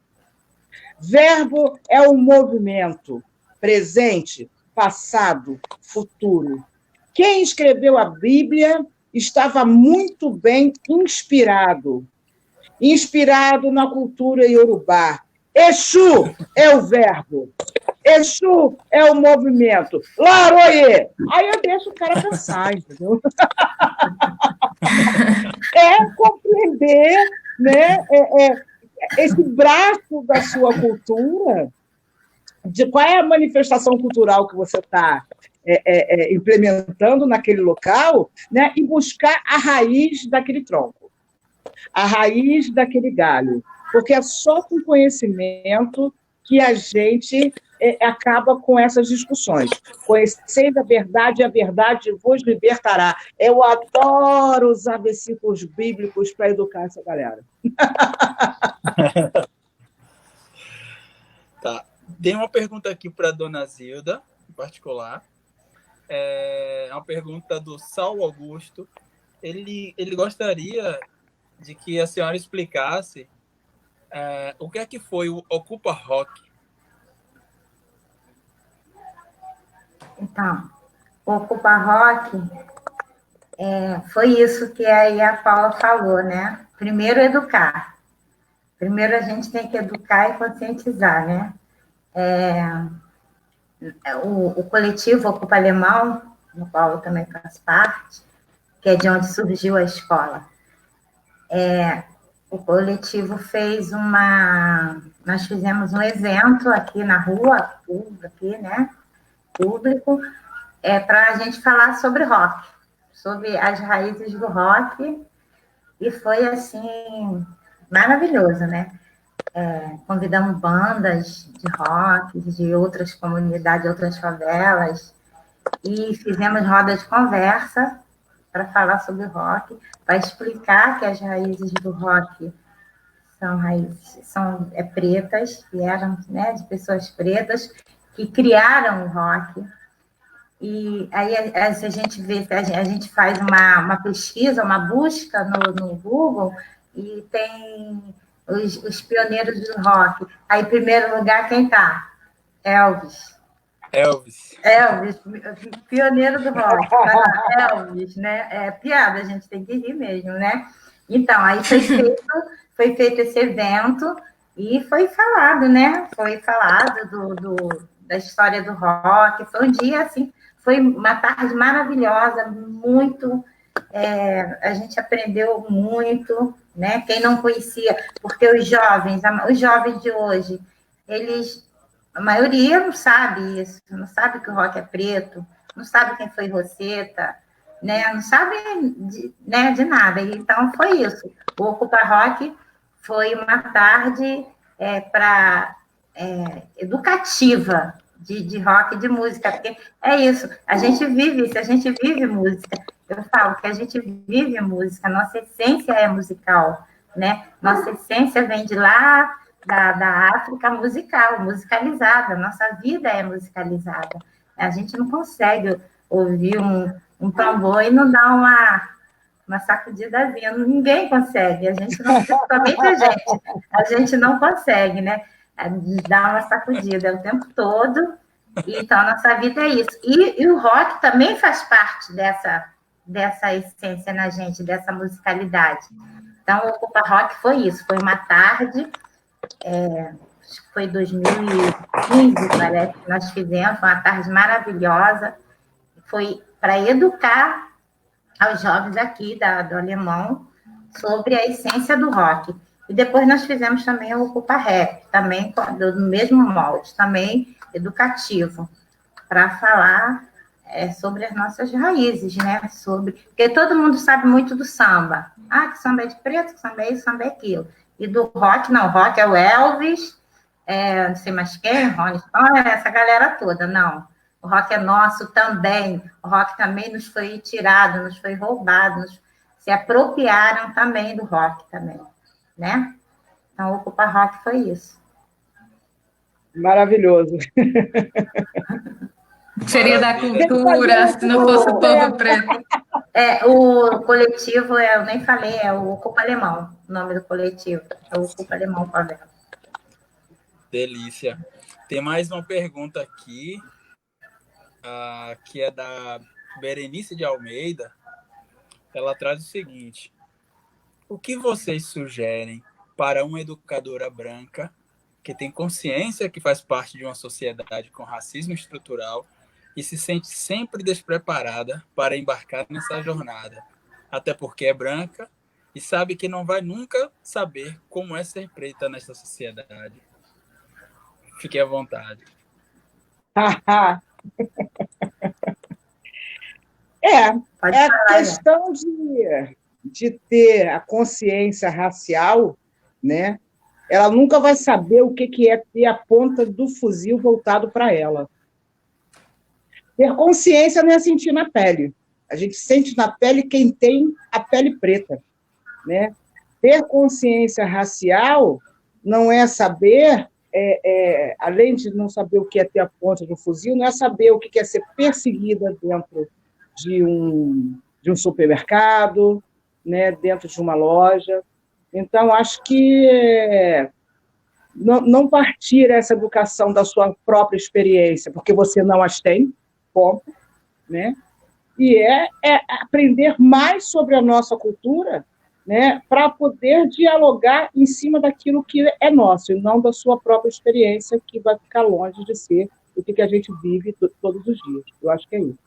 Verbo é um movimento, presente, passado, futuro. Quem escreveu a Bíblia estava muito bem inspirado. inspirado na cultura iorubá. Exu é o verbo. Exu é o movimento. Laroie! Aí eu deixo o cara pensar, entendeu? É compreender, né, esse braço da sua cultura, de qual é a manifestação cultural que você está implementando naquele local, né, e buscar a raiz daquele tronco, a raiz daquele galho. Porque é só com conhecimento que a gente acaba com essas discussões. Conheceis a verdade vos libertará. Eu adoro usar versículos bíblicos para educar essa galera. Tá. Tem uma pergunta aqui para a dona Zilda, em particular. É uma pergunta do Saulo Augusto. Ele gostaria de que a senhora explicasse o que é que foi o Ocupa Rock. Então, o Ocupa Rock foi isso que aí a Paula falou, né? Primeiro, educar. Primeiro, a gente tem que educar e conscientizar, né? O coletivo Ocupa Alemão, no qual eu também faço parte, que é de onde surgiu a escola. O coletivo fez nós fizemos um evento aqui na rua, aqui, né? Público, para a gente falar sobre rock, sobre as raízes do rock, e foi, assim, maravilhoso, né? Convidamos bandas de rock, de outras comunidades, outras favelas, e fizemos roda de conversa para falar sobre rock, para explicar que as raízes do rock são pretas, vieram, né, de pessoas pretas que criaram o rock. E aí a gente vê, a gente faz uma pesquisa, uma busca no Google, e tem os pioneiros do rock. Aí, em primeiro lugar, quem está? Elvis, pioneiro do rock. Elvis, né? É piada, a gente tem que rir mesmo, né? Então, aí foi feito esse evento e foi falado, né? Foi falado da história do rock. Foi um dia, assim, foi uma tarde maravilhosa, muito... a gente aprendeu muito, né? Quem não conhecia, porque os jovens de hoje, a maioria não sabe isso, não sabe que o rock é preto, não sabe quem foi Rosetta, né? Não sabe de nada. Então, foi isso. O Ocupa Rock foi uma tarde educativa de rock, de música, porque é isso, a gente vive isso, a gente vive música. Eu falo que a gente vive música, nossa essência é musical, né? Nossa essência vem de lá, da África musicalizada, nossa vida é musicalizada. A gente não consegue ouvir um tambor e não dar uma sacudidazinha, ninguém consegue, principalmente a gente não consegue, né? Dar uma sacudida o tempo todo, então a nossa vida é isso. E o rock também faz parte dessa essência na gente, dessa musicalidade. Então, o Ocupa Rock foi isso, foi uma tarde, acho que foi 2015, parece que nós fizemos, foi uma tarde maravilhosa, foi para educar aos jovens aqui do Alemão sobre a essência do rock. E depois nós fizemos também o Ocupa Rap, também do mesmo molde, também educativo, para falar sobre as nossas raízes, né? Porque todo mundo sabe muito do samba. Que samba é de preto, que samba é isso, samba é aquilo. E do rock, não, rock é o Elvis, não sei mais quem, Rolling Stone, essa galera toda, não. O rock é nosso também, o rock também nos foi tirado, nos foi roubado, se apropriaram também do rock também, né? Então, o Ocupa Rock foi isso. Maravilhoso. Seria da cultura, se não fosse o povo preto. O coletivo, eu nem falei, é o Ocupa Alemão, o nome do coletivo, é o Ocupa Alemão Favela. Delícia. Tem mais uma pergunta aqui, que é da Berenice de Almeida. Ela traz o seguinte: o que vocês sugerem para uma educadora branca que tem consciência que faz parte de uma sociedade com racismo estrutural e se sente sempre despreparada para embarcar nessa jornada, até porque é branca e sabe que não vai nunca saber como é ser preta nessa sociedade. Fique à vontade. É a questão de ter a consciência racial, né? Ela nunca vai saber o que é ter a ponta do fuzil voltado para ela. Ter consciência não é sentir na pele. A gente sente na pele quem tem a pele preta, né? Ter consciência racial não é saber, além de não saber o que é ter a ponta do fuzil, não é saber o que é ser perseguida dentro de um supermercado, né? Dentro de uma loja. Então, acho que não partir essa educação da sua própria experiência, porque você não as tem, ponto, né? E aprender mais sobre a nossa cultura, né? Para poder dialogar em cima daquilo que é nosso, e não da sua própria experiência, que vai ficar longe de ser o que a gente vive todos os dias. Eu acho que é isso.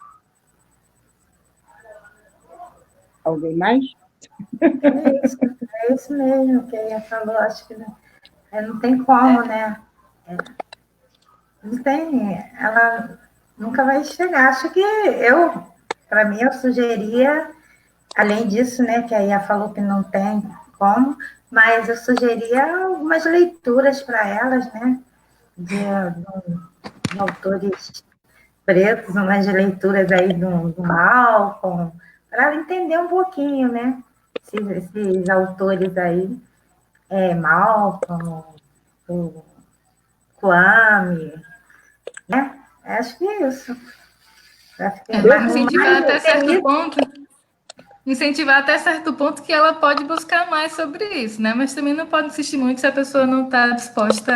Alguém mais? É isso mesmo que a Ian falou, acho que não tem como, né? Não tem, ela nunca vai chegar. Acho que para mim, eu sugeria, além disso, né, que a Ian falou que não tem como, mas eu sugeria algumas leituras para elas, né? De autores pretos, umas leituras aí do Malcolm, para ela entender um pouquinho, né? Esses autores aí, Malcolm, o Kwame, né? Acho que é isso. Incentivar até certo ponto que ela pode buscar mais sobre isso, né? Mas também não pode insistir muito se a pessoa não está disposta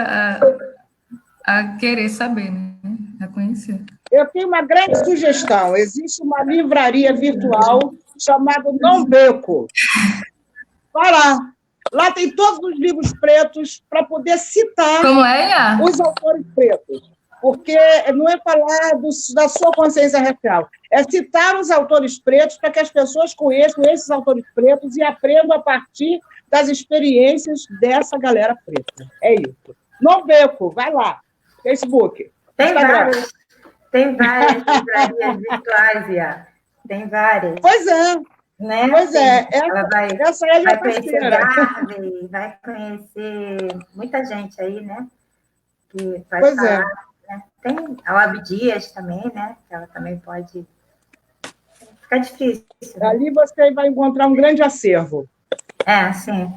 a querer saber, né? A conhecer. Eu tenho uma grande sugestão. Existe uma livraria virtual chamada Não Beco. Vai lá. Lá tem todos os livros pretos para poder citar os autores pretos. Porque não é falar da sua consciência racial, é citar os autores pretos para que as pessoas conheçam esses autores pretos e aprendam a partir das experiências dessa galera preta. É isso. Não Beco, vai lá. Facebook. Tem várias livrarias virtuais, Ian. Tem várias. Pois é. Né? Pois é. Ela vai conhecer Garvey, vai conhecer muita gente aí, né? Que vai pois falar. Né? Tem a Abdias também, né? Que ela também pode. Fica difícil. Né? Ali você vai encontrar um grande acervo. Sim.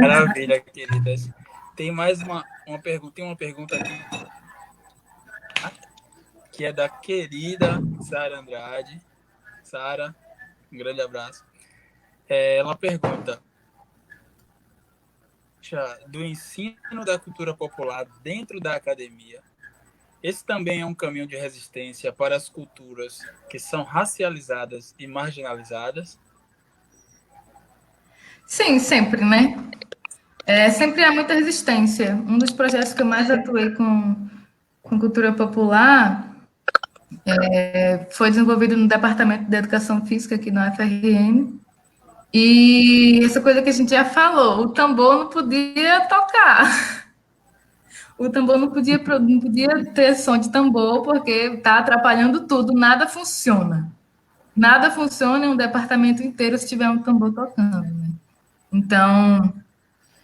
Maravilha, queridas. Tem mais uma pergunta. Tem uma pergunta aqui que é da querida Sara Andrade. Sara, um grande abraço. Ela pergunta: do ensino da cultura popular dentro da academia, esse também é um caminho de resistência para as culturas que são racializadas e marginalizadas? Sim, sempre, né? Sempre há muita resistência. Um dos projetos que eu mais atuei com cultura popular foi desenvolvido no Departamento de Educação Física aqui na UFRN. E essa coisa que a gente já falou, o tambor não podia tocar. O tambor não podia ter som de tambor, porque está atrapalhando tudo, nada funciona. Nada funciona em um departamento inteiro se tiver um tambor tocando. Né? Então,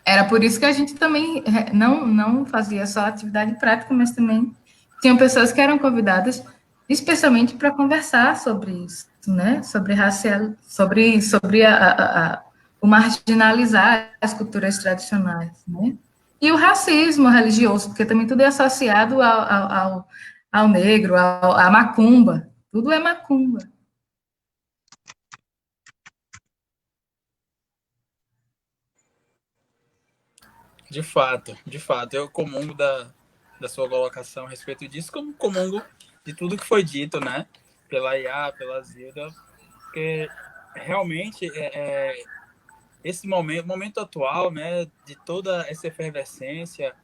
era por isso que a gente também não fazia só atividade prática, mas também tinham pessoas que eram convidadas especialmente para conversar sobre isso, né? Sobre racial, sobre o marginalizar as culturas tradicionais, né? E o racismo religioso, porque também tudo é associado ao negro, à macumba. Tudo é macumba. De fato. Eu comungo da sua colocação a respeito disso, como comungo de tudo que foi dito, né? Pela Iá, pela Zilda, porque realmente esse momento atual, né, de toda essa efervescência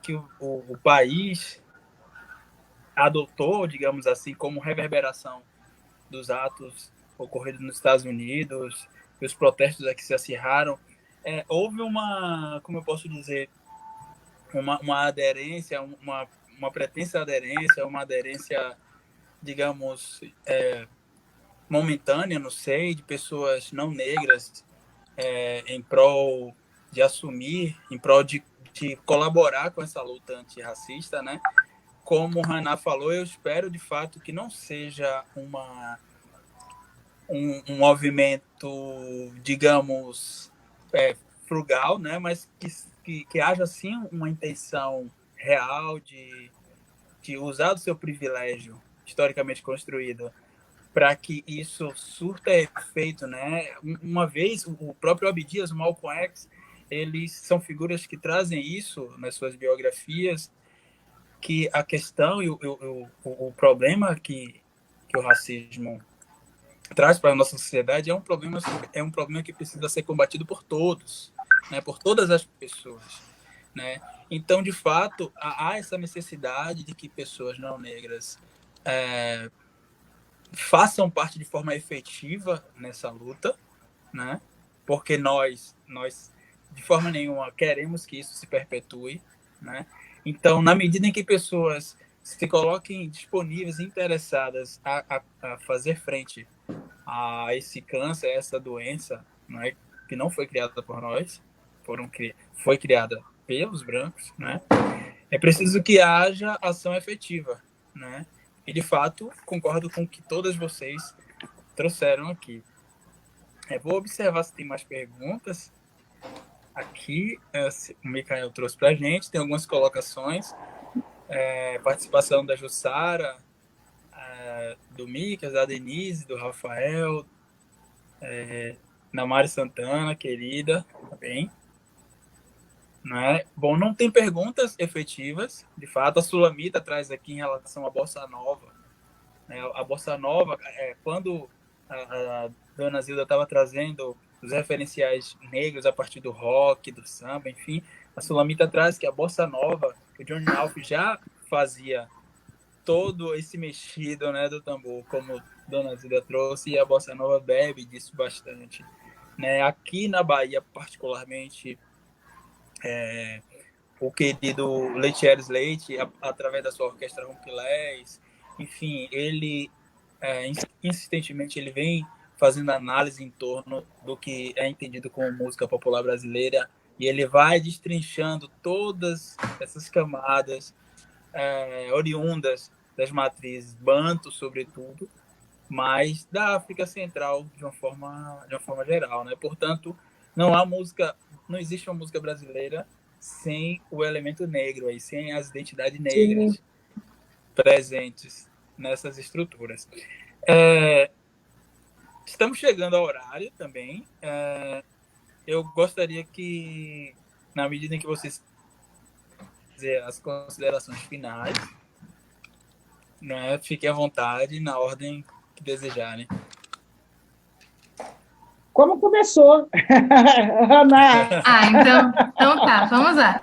que o país adotou, digamos assim, como reverberação dos atos ocorridos nos Estados Unidos, e os protestos aqui se acirraram, houve como eu posso dizer, uma aderência, uma pretensa aderência, uma aderência, digamos, momentânea, não sei, de pessoas não negras em prol de assumir, em prol de colaborar com essa luta antirracista, né? Como o Haná falou, eu espero de fato que não seja um movimento, digamos, frugal, né? Mas que haja sim uma intenção real de usar do seu privilégio historicamente construído para que isso surta efeito, né? Uma vez, o próprio Abdias, o Malcolm X, eles são figuras que trazem isso nas suas biografias, que a questão e o problema que o racismo traz para a nossa sociedade é um problema que precisa ser combatido por todos, né? Por todas as pessoas, né? Então, de fato, há essa necessidade de que pessoas não negras façam parte de forma efetiva nessa luta, né? Porque nós de forma nenhuma queremos que isso se perpetue, né? Então, na medida em que pessoas se coloquem disponíveis, interessadas a fazer frente a esse câncer, a essa doença, né, que não foi criada por nós, foi criada pelos brancos, né? É preciso que haja ação efetiva, né? E, de fato, concordo com o que todas vocês trouxeram aqui. Vou observar se tem mais perguntas. Aqui, o Micael trouxe para a gente, tem algumas colocações. Participação da Jussara, do Micas, da Denise, do Rafael, da Mari Santana, querida, tá bem? Né? Bom, não tem perguntas efetivas, de fato. A Sulamita traz aqui em relação à Bossa Nova. A Bossa Nova, quando a Dona Zilda estava trazendo os referenciais negros a partir do rock, do samba, enfim, a Sulamita traz que a Bossa Nova, que o Johnny Alf já fazia todo esse mexido, né, do tambor, como Dona Zilda trouxe, e a Bossa Nova bebe disso bastante. Né? Aqui na Bahia, particularmente, o querido Leitieres Leite, através da sua orquestra Ronquilés, enfim, ele insistentemente ele vem fazendo análise em torno do que é entendido como música popular brasileira, e ele vai destrinchando todas essas camadas oriundas das matrizes banto, sobretudo, mas da África Central de uma forma geral, né? Portanto, não existe uma música brasileira sem o elemento negro, aí, sem as identidades negras presentes nessas estruturas. Estamos chegando ao horário também. Eu gostaria que, na medida em que vocês fizer as considerações finais, né, fiquem à vontade na ordem que desejarem. Como começou? Ana. Então tá, vamos lá.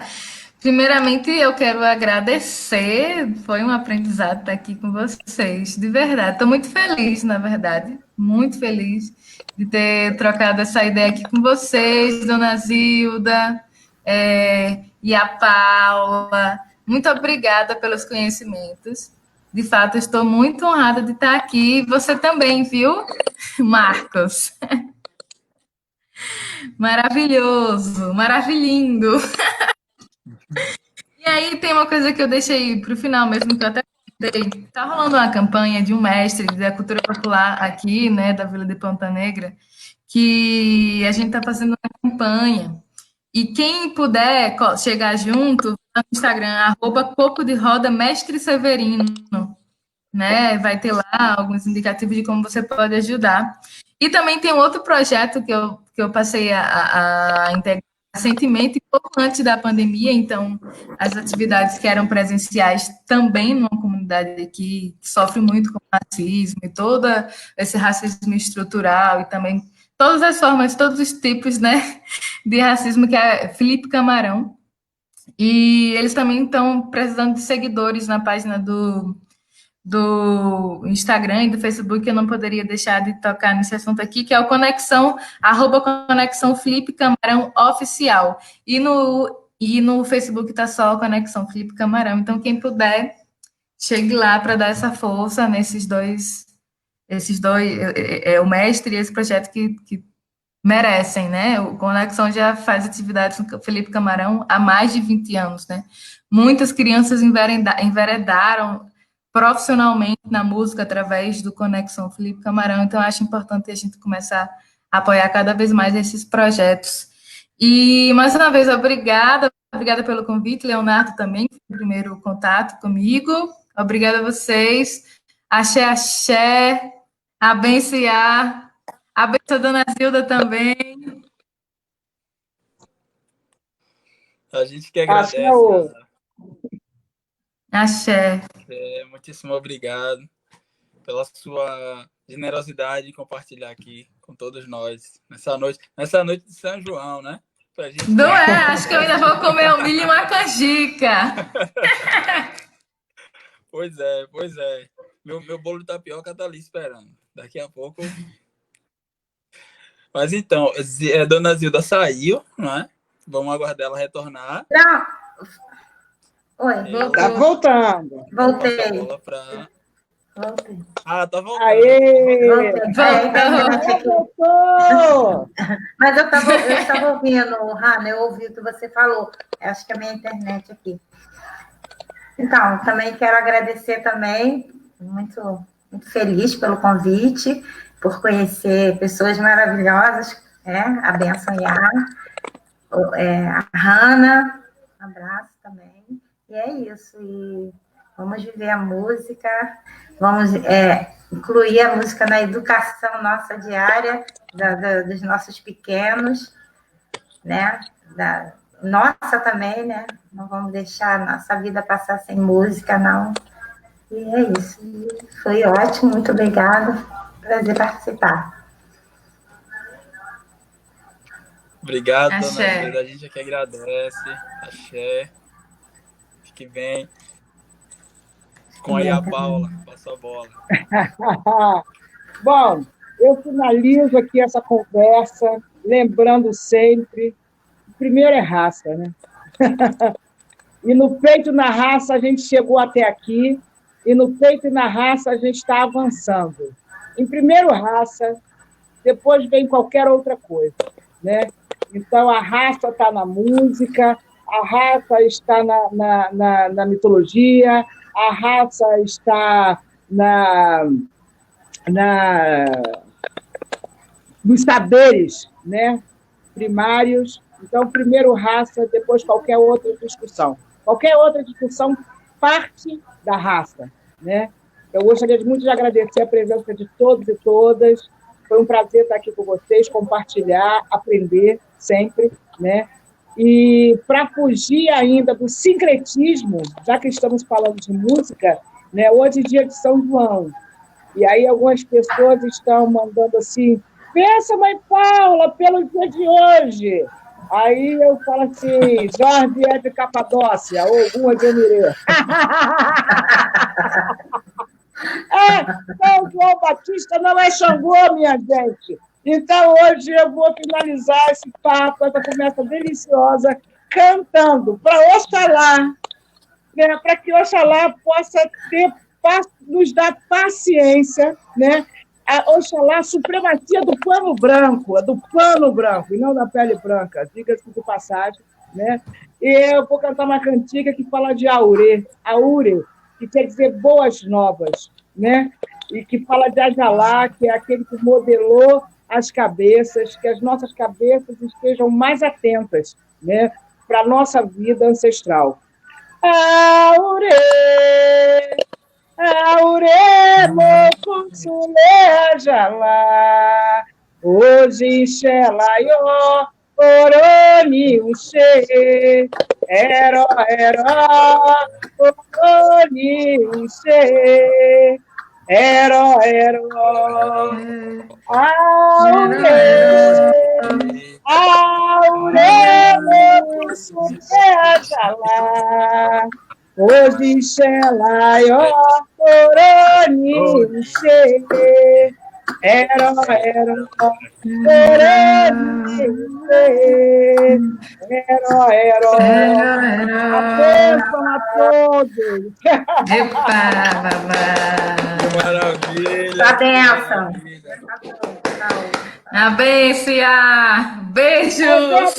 Primeiramente, eu quero agradecer, foi um aprendizado estar aqui com vocês, de verdade. Estou muito feliz, na verdade, muito feliz de ter trocado essa ideia aqui com vocês, Dona Zilda, e a Paula. Muito obrigada pelos conhecimentos. De fato, estou muito honrada de estar aqui. Você também, viu, Marcos? Maravilhoso, maravilhindo. E aí tem uma coisa que eu deixei para o final mesmo, que eu até comentei. Está rolando uma campanha de um mestre da cultura popular aqui, né, da Vila de Ponta Negra, que a gente está fazendo uma campanha. E quem puder chegar junto, no Instagram, @Coco de Roda Mestre Severino, né? Vai ter lá alguns indicativos de como você pode ajudar. E também tem outro projeto que eu passei a integrar recentemente, pouco antes da pandemia, então as atividades que eram presenciais também numa comunidade que sofre muito com racismo e todo esse racismo estrutural e também todas as formas, todos os tipos, né, de racismo, que é Felipe Camarão. E eles também estão precisando de seguidores na página do Instagram e do Facebook. Eu não poderia deixar de tocar nesse assunto aqui, que é o @Conexão Felipe Camarão Oficial. E no Facebook tá só Conexão Felipe Camarão. Então, quem puder, chegue lá para dar essa força nesses dois, o mestre e esse projeto que merecem, né? O Conexão já faz atividades no Felipe Camarão há mais de 20 anos, né? Muitas crianças enveredaram profissionalmente na música através do Conexão Felipe Camarão, então acho importante a gente começar a apoiar cada vez mais esses projetos. E, mais uma vez, obrigada pelo convite, Leonardo também, que foi o primeiro contato comigo. Obrigada a vocês. Axé, axé, abençoar. Abençoa a Dona Zilda também. A gente que agradece, Axé. Muitíssimo obrigado pela sua generosidade em compartilhar aqui com todos nós, nessa noite de São João, né? Gente... Não é? Acho que eu ainda vou comer um milho e uma canjica. Pois é. Meu bolo de tapioca tá ali esperando. Daqui a pouco... Mas então, a Dona Zilda saiu, não é? Vamos aguardar ela retornar. Não. Oi. Tá voltando. Voltei. Voltei. Ah, tá voltando. Aê! Voltou! Mas eu estava ouvindo, Hannah, eu ouvi o que você falou. Acho que é a minha internet aqui. Então, também quero agradecer também, muito, muito feliz pelo convite, por conhecer pessoas maravilhosas, a Benção Iá, a Hannah, um abraço também. E é isso, e vamos viver a música, vamos incluir a música na educação nossa diária, dos nossos pequenos, né? Nossa também, né? Não vamos deixar a nossa vida passar sem música, não. E é isso. E foi ótimo, muito obrigada. Prazer participar. Obrigado, Axé. Dona Zilda. A gente aqui agradece. Axé. Que vem com aí a Paula, passa a bola. Bom, eu finalizo aqui essa conversa, lembrando sempre, primeiro é raça, né? E no peito e na raça a gente chegou até aqui, e no peito e na raça a gente está avançando. Em primeiro raça, depois vem qualquer outra coisa, né? Então a raça está na música, a raça está na mitologia, a raça está nos saberes, né, primários. Então, primeiro raça, depois qualquer outra discussão. Qualquer outra discussão parte da raça, né? Eu gostaria muito de agradecer a presença de todos e todas. Foi um prazer estar aqui com vocês, compartilhar, aprender sempre, né? E para fugir ainda do sincretismo, já que estamos falando de música, né, hoje é dia de São João. E aí algumas pessoas estão mandando assim, pensa, mãe Paula, pelo dia de hoje. Aí eu falo assim, Jorge é de Capadócia, ou alguma de Emirê. São João Batista não é Xangô, minha gente. Então, hoje eu vou finalizar esse papo, essa conversa deliciosa, cantando para Oxalá, né? Para que Oxalá possa nos dar paciência, né? Oxalá, a supremacia do pano branco, e não da pele branca, diga-se de passagem, né? E eu vou cantar uma cantiga que fala de Aure, que quer dizer boas novas, né? E que fala de Ajalá, que é aquele que modelou as cabeças, que as nossas cabeças estejam mais atentas, né, para a nossa vida ancestral. Aure, mocunsule Ajalá, hoje Xelaió, oroni uxê, oroni uxê, Ero, ero, aure, aure, sucejalá, hoje xelaió, torani, xe, ero, ero, torani, xe, ero, a bênção a todos. Epa, babá. Maravilha! A bênção. A bênção. Beijos.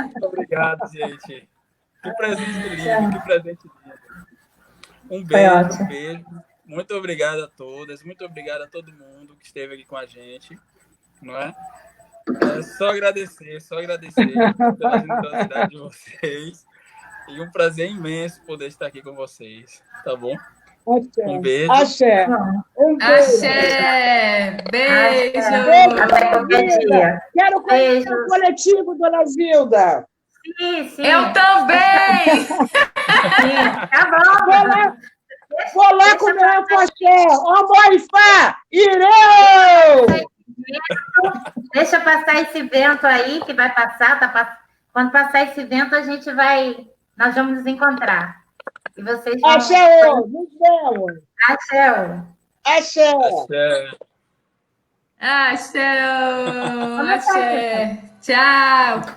Muito obrigado, gente. Que presente lindo, que presente lindo. Um beijo, um beijo. Muito obrigado a todas, muito obrigado a todo mundo que esteve aqui com a gente, não é? É só agradecer pela generosidade de vocês. E um prazer imenso poder estar aqui com vocês, tá bom? Axé. Um beijo. Axé. Um beijo. Axé. Beijo. Até qualquer dia. Quero conhecer o coletivo, dona Zilda. Sim, sim. Eu também. Sim, tá bom. Vou lá comer um axé. Ó, Morifá! Ireu! Deixa passar esse vento aí, que vai passar. Quando passar esse vento, nós vamos nos encontrar. E vocês vão... Axé, nos vemos. Axé. Axé. Axé. Axé. Tchau.